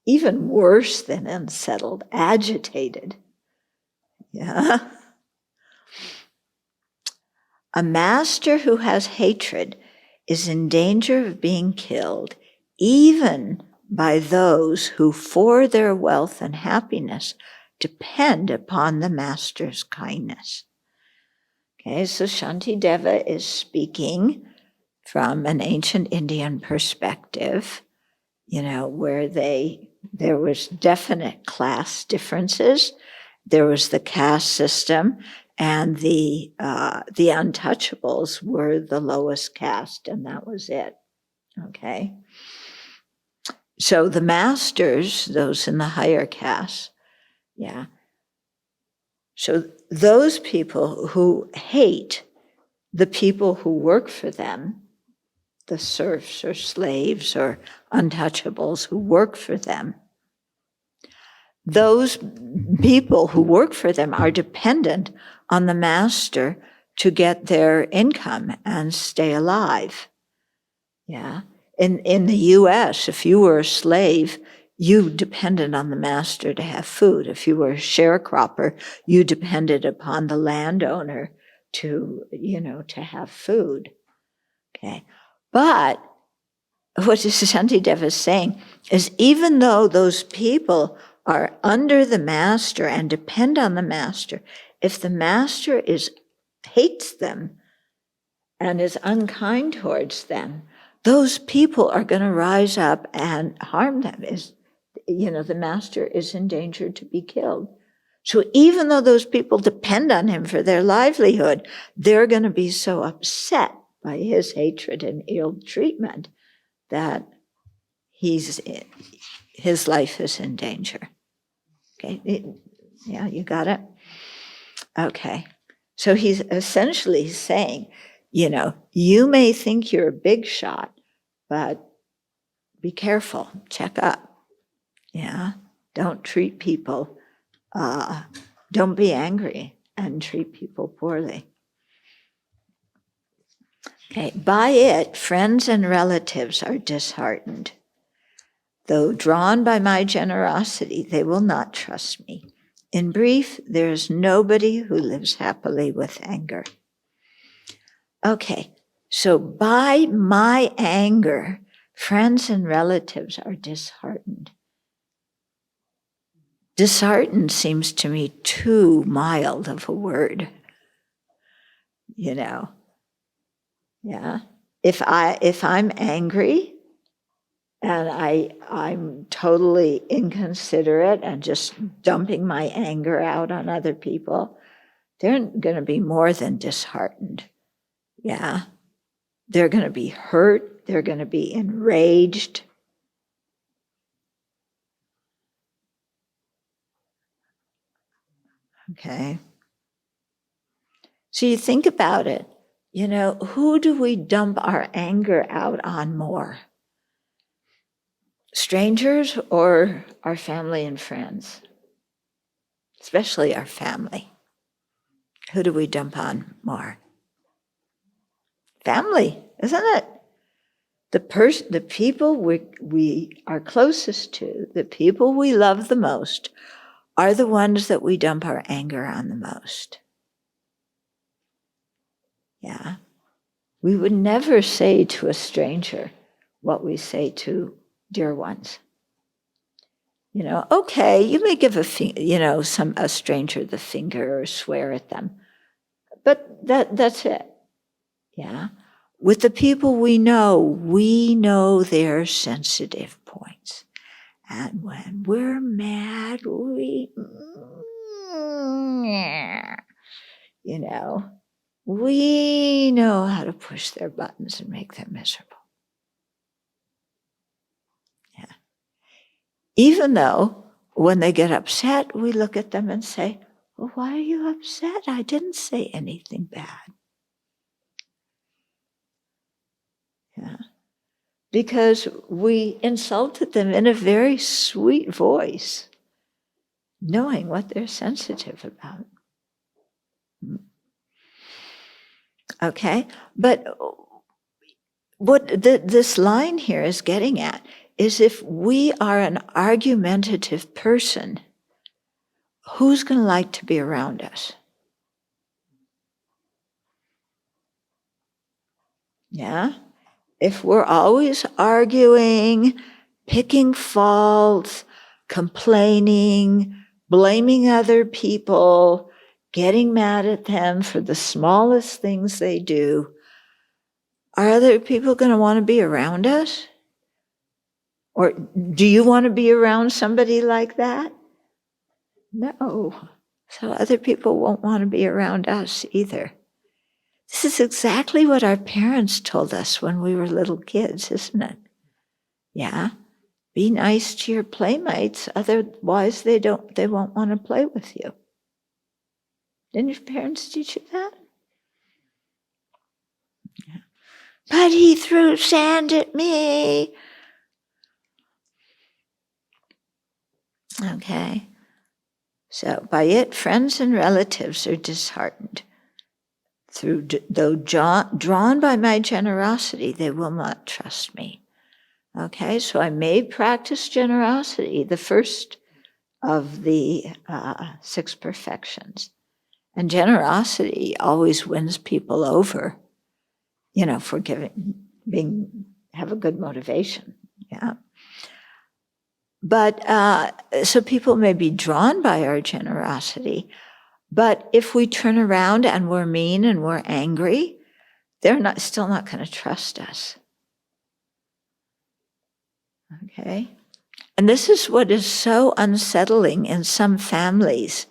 Even worse than unsettled, agitated. Yeah. A master who has hatred is in danger of being killed, even by those who, for their wealth and happiness, depend upon the master's kindness. Okay, so Shantideva is speaking from an ancient Indian perspective, where there was definite class differences. There was the caste system, and the untouchables were the lowest caste, and that was it. Okay. So the masters, those in the higher caste, Yeah. So those people who hate the people who work for them, the serfs or slaves or untouchables who work for them, those people who work for them are dependent on the master to get their income and stay alive. Yeah. In the US, if you were a slave, you depended on the master to have food. If you were a sharecropper, you depended upon the landowner to have food. Okay. But what Shantideva is saying is, even though those people are under the master and depend on the master, if the master hates them and is unkind towards them, those people are going to rise up and harm them. The master is in danger to be killed. So even though those people depend on him for their livelihood, they're going to be so upset by his hatred and ill treatment that his life is in danger. Okay, yeah, you got it? Okay, so he's essentially saying, you may think you're a big shot, but be careful, check up. Yeah, don't treat people, don't be angry and treat people poorly. Okay, by it, friends and relatives are disheartened. Though drawn by my generosity, they will not trust me. In brief, there is nobody who lives happily with anger. Okay, so by my anger, friends and relatives are disheartened. Disheartened seems to me too mild of a word. Yeah. If I'm angry and I'm totally inconsiderate and just dumping my anger out on other people, they're going to be more than disheartened. Yeah. They're going to be hurt. They're going to be enraged. Okay. So you think about it, who do we dump our anger out on more? Strangers or our family and friends? Especially our family. Who do we dump on more? Family, isn't it? The people we are closest to, the people we love the most, are the ones that we dump our anger on the most. Yeah. We would never say to a stranger what we say to dear ones. Okay, you may give a stranger the finger or swear at them, but that's it. Yeah. With the people we know their sensitive points. And when we're mad, we know how to push their buttons and make them miserable. Yeah. Even though when they get upset, we look at them and say, well, why are you upset? I didn't say anything bad. Yeah. Because we insulted them in a very sweet voice, knowing what they're sensitive about. Okay? But what this line here is getting at is, if we are an argumentative person, who's going to like to be around us? Yeah? If we're always arguing, picking faults, complaining, blaming other people, getting mad at them for the smallest things they do, are other people going to want to be around us? Or do you want to be around somebody like that? No. So other people won't want to be around us either. This is exactly what our parents told us when we were little kids, isn't it? Yeah. Be nice to your playmates, otherwise they won't want to play with you. Didn't your parents teach you that? Yeah. But he threw sand at me. Okay. So by it, friends and relatives are disheartened. Though drawn by my generosity, they will not trust me. Okay, so I may practice generosity, the first of the 6 perfections. And generosity always wins people over, for have a good motivation. Yeah. But so people may be drawn by our generosity, but if we turn around and we're mean and we're angry, they're still not going to trust us. Okay? And this is what is so unsettling in some families,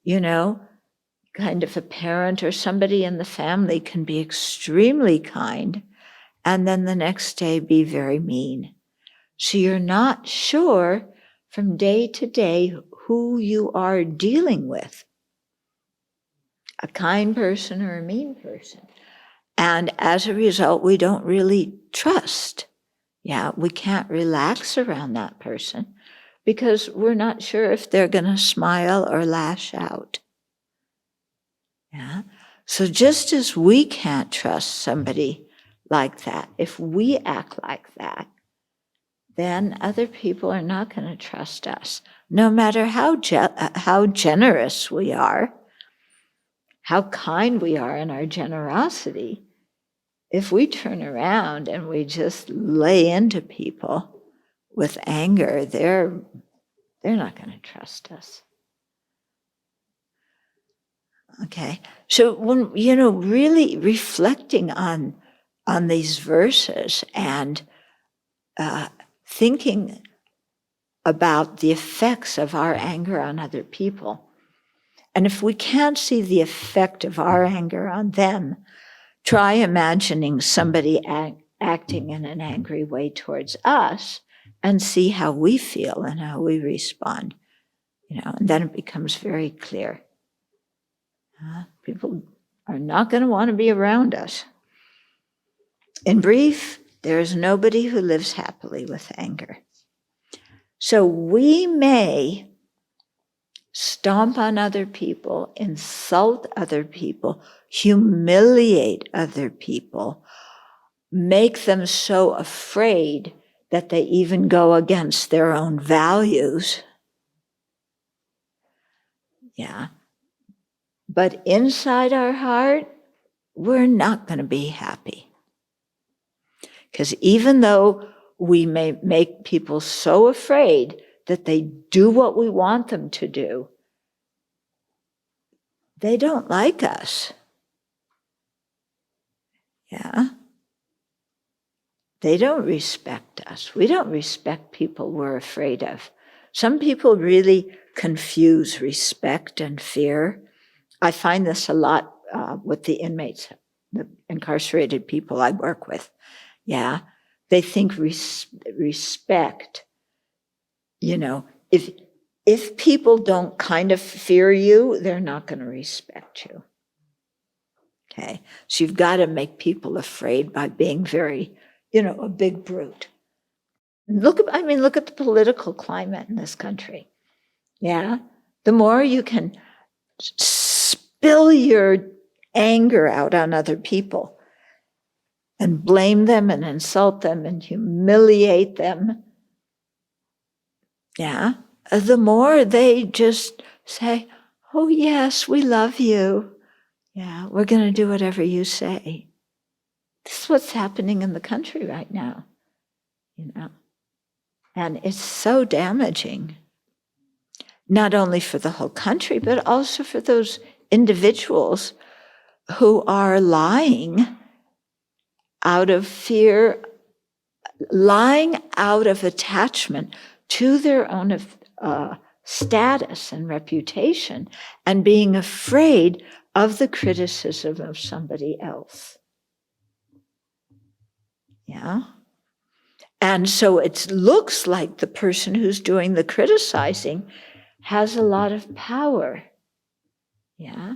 kind of a parent or somebody in the family can be extremely kind and then the next day be very mean. So you're not sure from day to day who you are dealing with, a kind person or a mean person. And as a result, we don't really trust. Yeah, we can't relax around that person because we're not sure if they're going to smile or lash out. Yeah. So just as we can't trust somebody like that, if we act like that, then other people are not going to trust us. No matter how generous we are, how kind we are in our generosity, if we turn around and we just lay into people with anger, they're not going to trust us. Okay, so when really reflecting on these verses and thinking about the effects of our anger on other people, and if we can't see the effect of our anger on them, try imagining somebody acting in an angry way towards us and see how we feel and how we respond. And then it becomes very clear. People are not going to want to be around us. In brief, there is nobody who lives happily with anger. So we may stomp on other people, insult other people, humiliate other people, make them so afraid that they even go against their own values. Yeah. But inside our heart, we're not going to be happy. Because even though we may make people so afraid that they do what we want them to do, they don't like us. Yeah. They don't respect us. We don't respect people we're afraid of. Some people really confuse respect and fear. I find this a lot with the inmates, the incarcerated people I work with. Yeah, they think respect, if people don't kind of fear you, they're not going to respect you. Okay, so you've got to make people afraid by being very, a big brute. Look at the political climate in this country. Yeah, the more you can spill your anger out on other people and blame them and insult them and humiliate them, yeah, the more they just say, oh yes, we love you. Yeah, we're going to do whatever you say. This is what's happening in the country right now, and it's so damaging, not only for the whole country, but also for those individuals who are lying out of fear, lying out of attachment to their own status and reputation, and being afraid of the criticism of somebody else. Yeah? And And so it looks like the person who's doing the criticizing has a lot of power. Yeah.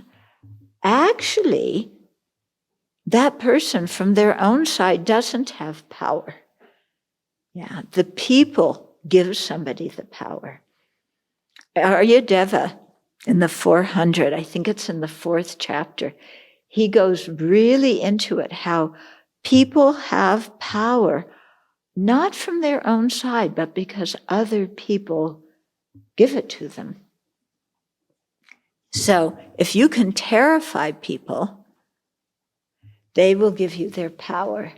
Actually, that person from their own side doesn't have power. Yeah. The people give somebody the power. Aryadeva in the 400, I think it's in the 4th chapter, he goes really into it, how people have power, not from their own side, but because other people give it to them. So if you can terrify people, they will give you their power.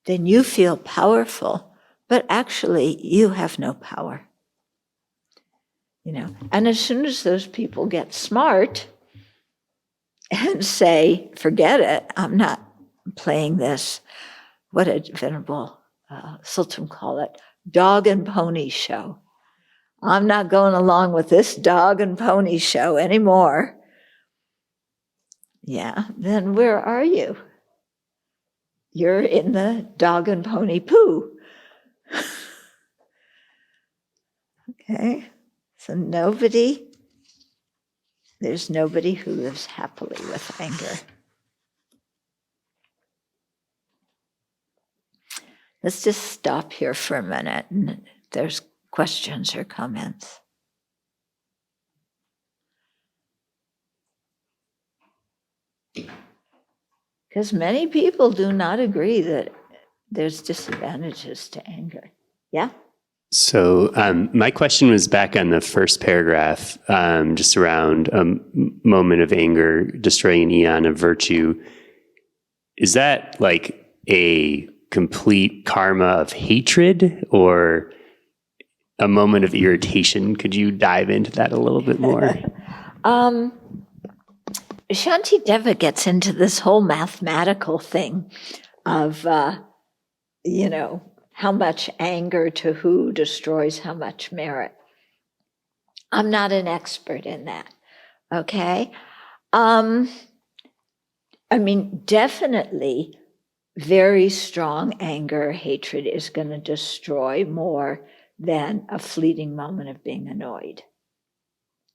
Then you feel powerful, but actually you have no power. You know, and as soon as those people get smart and say, forget it, I'm not playing this, what did Venerable Thubten call it? Dog and pony show. I'm not going along with this dog and pony show anymore. Yeah, then where are you? You're in the dog and pony poo. Okay, so there's nobody who lives happily with anger. Let's just stop here for a minute, and if there's questions or comments. Because many people do not agree that there's disadvantages to anger. Yeah? So my question was back on the first paragraph, just around a moment of anger, destroying an eon of virtue. Is that like a complete karma of hatred or a moment of irritation? Could you dive into that a little bit more? Shantideva gets into this whole mathematical thing of, how much anger to who destroys how much merit. I'm not an expert in that, okay? Definitely very strong anger, hatred is going to destroy more than a fleeting moment of being annoyed.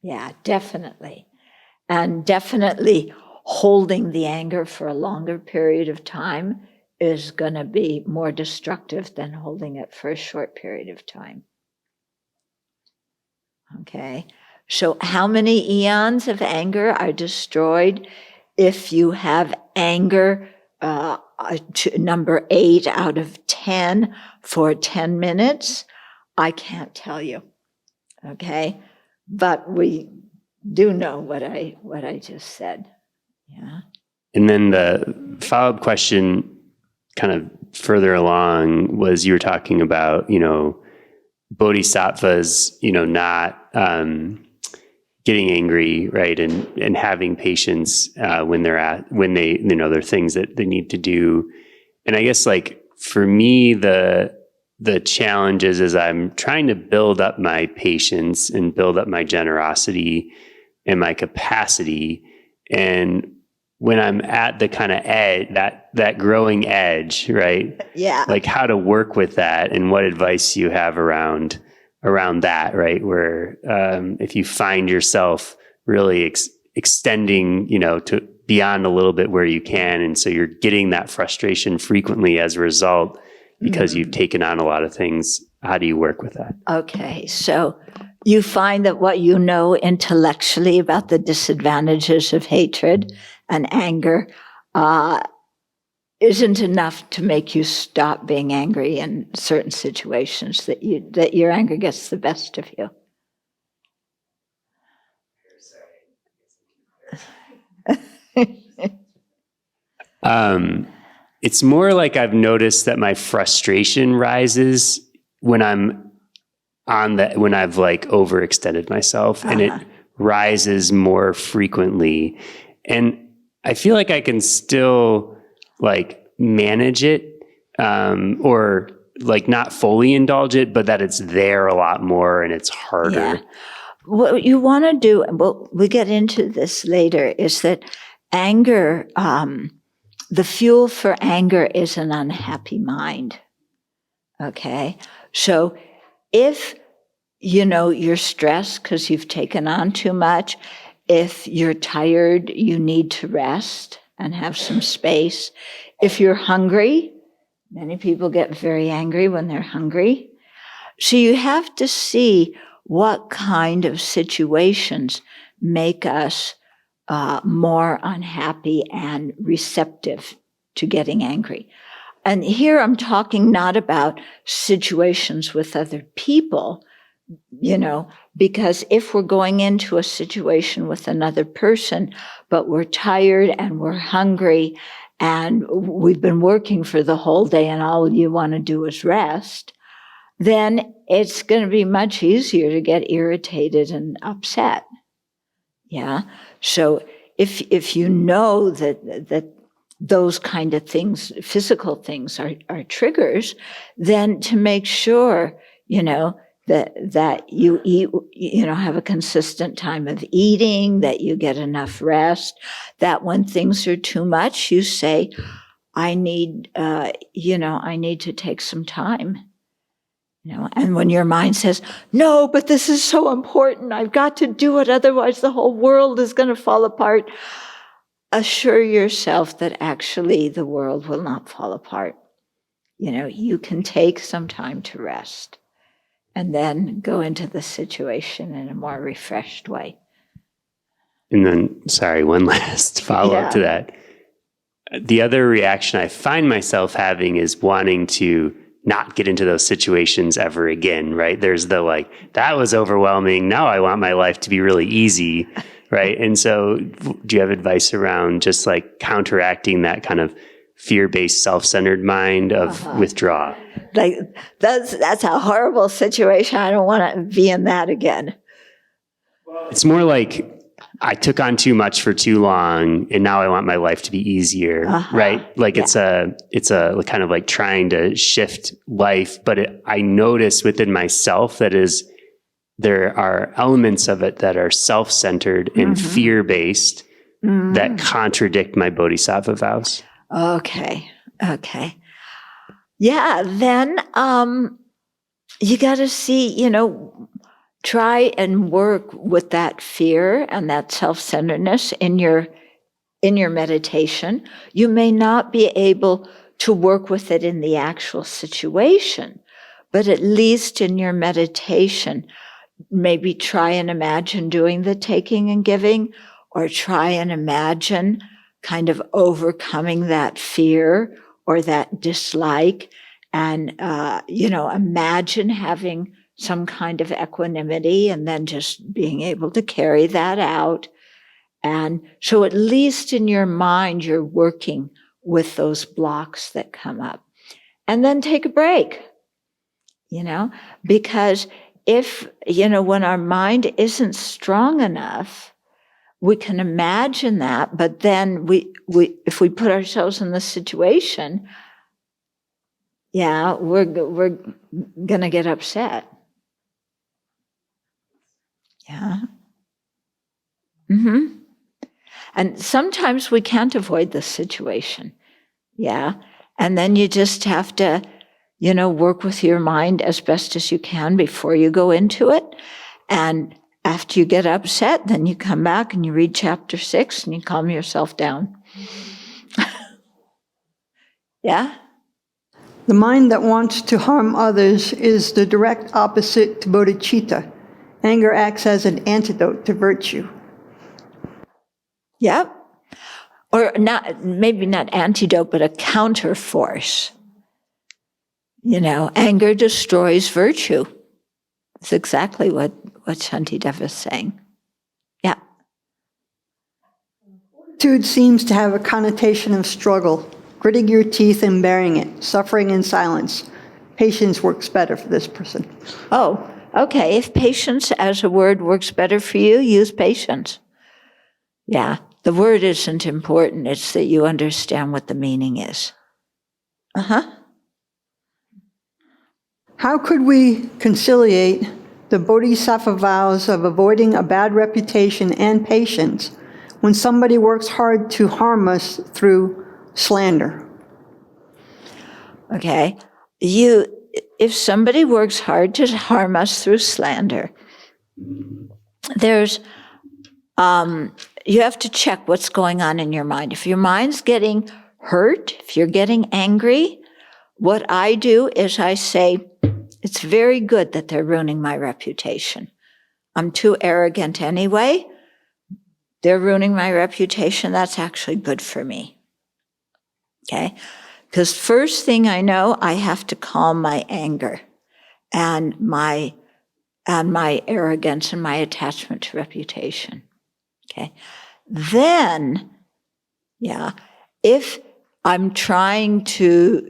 Yeah, definitely. And definitely holding the anger for a longer period of time is going to be more destructive than holding it for a short period of time. Okay, so how many eons of anger are destroyed if you have anger to number 8 out of 10 for 10 minutes? I can't tell you, okay? But we do know what I just said, yeah? And then the follow-up question kind of further along was you were talking about, bodhisattvas, not getting angry, right, and having patience when there are things that they need to do. And I guess like for me, the challenge is as I'm trying to build up my patience and build up my generosity and my capacity, and when I'm at the kind of edge, that growing edge, right? Yeah. Like how to work with that and what advice you have around that, right? Where if you find yourself really extending, to beyond a little bit where you can, and so you're getting that frustration frequently as a result because you've taken on a lot of things. How do you work with that? Okay, so you find that what you know intellectually about the disadvantages of hatred and anger isn't enough to make you stop being angry in certain situations, that your anger gets the best of you. It's more like I've noticed that my frustration rises when when I've like overextended myself, and it rises more frequently. And I feel like I can still like manage it, or like not fully indulge it, but that it's there a lot more and it's harder. Yeah. What you want to do, and we'll get into this later, is that anger, the fuel for anger is an unhappy mind. Okay. So if, you're stressed because you've taken on too much, if you're tired, you need to rest and have some space. If you're hungry, many people get very angry when they're hungry. So you have to see what kind of situations make us more unhappy and receptive to getting angry. And here I'm talking not about situations with other people, because if we're going into a situation with another person, but we're tired and we're hungry and we've been working for the whole day and all you want to do is rest, then it's going to be much easier to get irritated and upset. Yeah. So if you know that those kind of things, physical things are triggers, then to make sure, that you eat, have a consistent time of eating, that you get enough rest, that when things are too much, you say, I need to take some time. And when your mind says, no, but this is so important, I've got to do it, otherwise the whole world is going to fall apart, assure yourself that actually the world will not fall apart. You can take some time to rest and then go into the situation in a more refreshed way. And then, sorry, one last follow-up to that. The other reaction I find myself having is wanting to not get into those situations ever again, right? There's the that was overwhelming. Now I want my life to be really easy, right? And so do you have advice around just counteracting that kind of fear-based, self-centered mind of withdraw? That's a horrible situation. I don't want to be in that again. It's more like I took on too much for too long, and now I want my life to be easier, right? It's a kind of trying to shift life, but I notice within myself there are elements of it that are self-centered and fear-based that contradict my Bodhisattva vows. Okay. Yeah, then you got to see, try and work with that fear and that self-centeredness in your meditation. You may not be able to work with it in the actual situation, but at least in your meditation, maybe try and imagine doing the taking and giving, or try and imagine kind of overcoming that fear or that dislike, and imagine having some kind of equanimity and then just being able to carry that out. And so at least in your mind, you're working with those blocks that come up. And then take a break, because if, when our mind isn't strong enough, we can imagine that, but then if we put ourselves in the situation, we're going to get upset. Yeah. Mm-hmm. And sometimes we can't avoid the situation. Yeah. And then you just have to, work with your mind as best as you can before you go into it. And after you get upset, then you come back and you read chapter 6 and you calm yourself down. Yeah? The mind that wants to harm others is the direct opposite to bodhicitta. Anger acts as an antidote to virtue. Yep. Or maybe not antidote, but a counterforce. Anger destroys virtue. It's exactly what Shantideva is saying. Yeah. Fortitude seems to have a connotation of struggle, gritting your teeth and bearing it, suffering in silence. Patience works better for this person. Oh, okay. If patience as a word works better for you, use patience. Yeah. The word isn't important. It's that you understand what the meaning is. How could we conciliate the bodhisattva vows of avoiding a bad reputation and patience when somebody works hard to harm us through slander? Okay. You if somebody works hard to harm us through slander, there's, you have to check what's going on in your mind. If your mind's getting hurt, if you're getting angry, what I do is I say, it's very good that they're ruining my reputation. I'm too arrogant anyway. They're ruining my reputation. That's actually good for me. Okay? Because first thing I know, I have to calm my anger and my arrogance and my attachment to reputation. Okay? Then, if I'm trying to,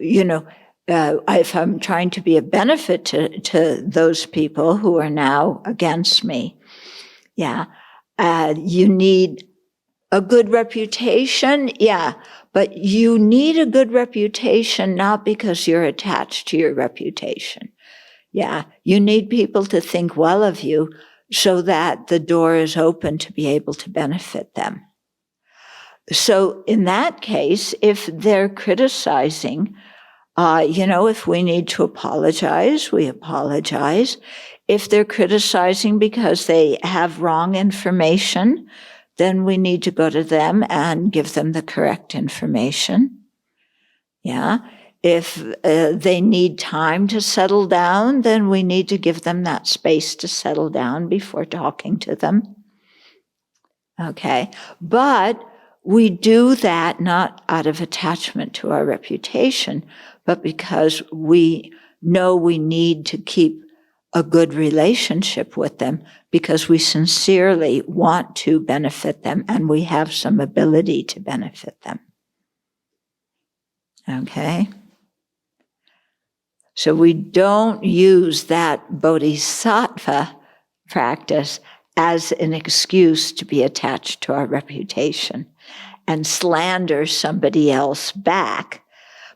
if I'm trying to be a benefit to those people who are now against me, you need a good reputation, but you need a good reputation not because you're attached to your reputation. You need people to think well of you so that the door is open to be able to benefit them. So in that case, if they're criticizing, if we need to apologize, we apologize. If they're criticizing because they have wrong information, then we need to go to them and give them the correct information. If they need time to settle down, then we need to give them that space to settle down before talking to them. Okay, but we do that not out of attachment to our reputation, but because we know we need to keep a good relationship with them because we sincerely want to benefit them and we have some ability to benefit them. Okay? So we don't use that Bodhisattva practice as an excuse to be attached to our reputation and slander somebody else back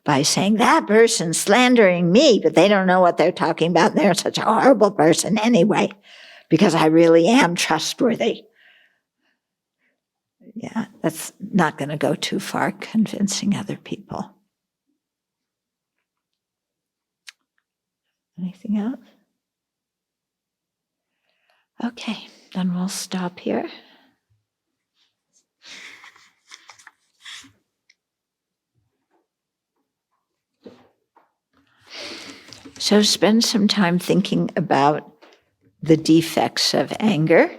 by saying, that person's slandering me, but they don't know what they're talking about. They're such a horrible person anyway, because I really am trustworthy. That's not going to go too far convincing other people. Anything else? Okay, then we'll stop here. So spend some time thinking about the defects of anger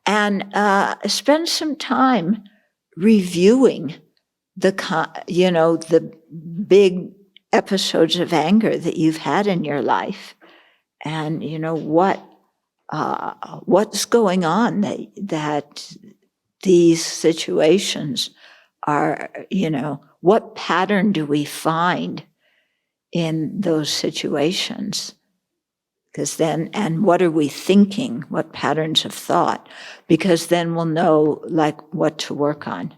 and spend some time reviewing the big episodes of anger that you've had in your life and, what's going on that these situations are, what pattern do we find in those situations? Because then, and what are we thinking? What patterns of thought? Because then we'll know what to work on.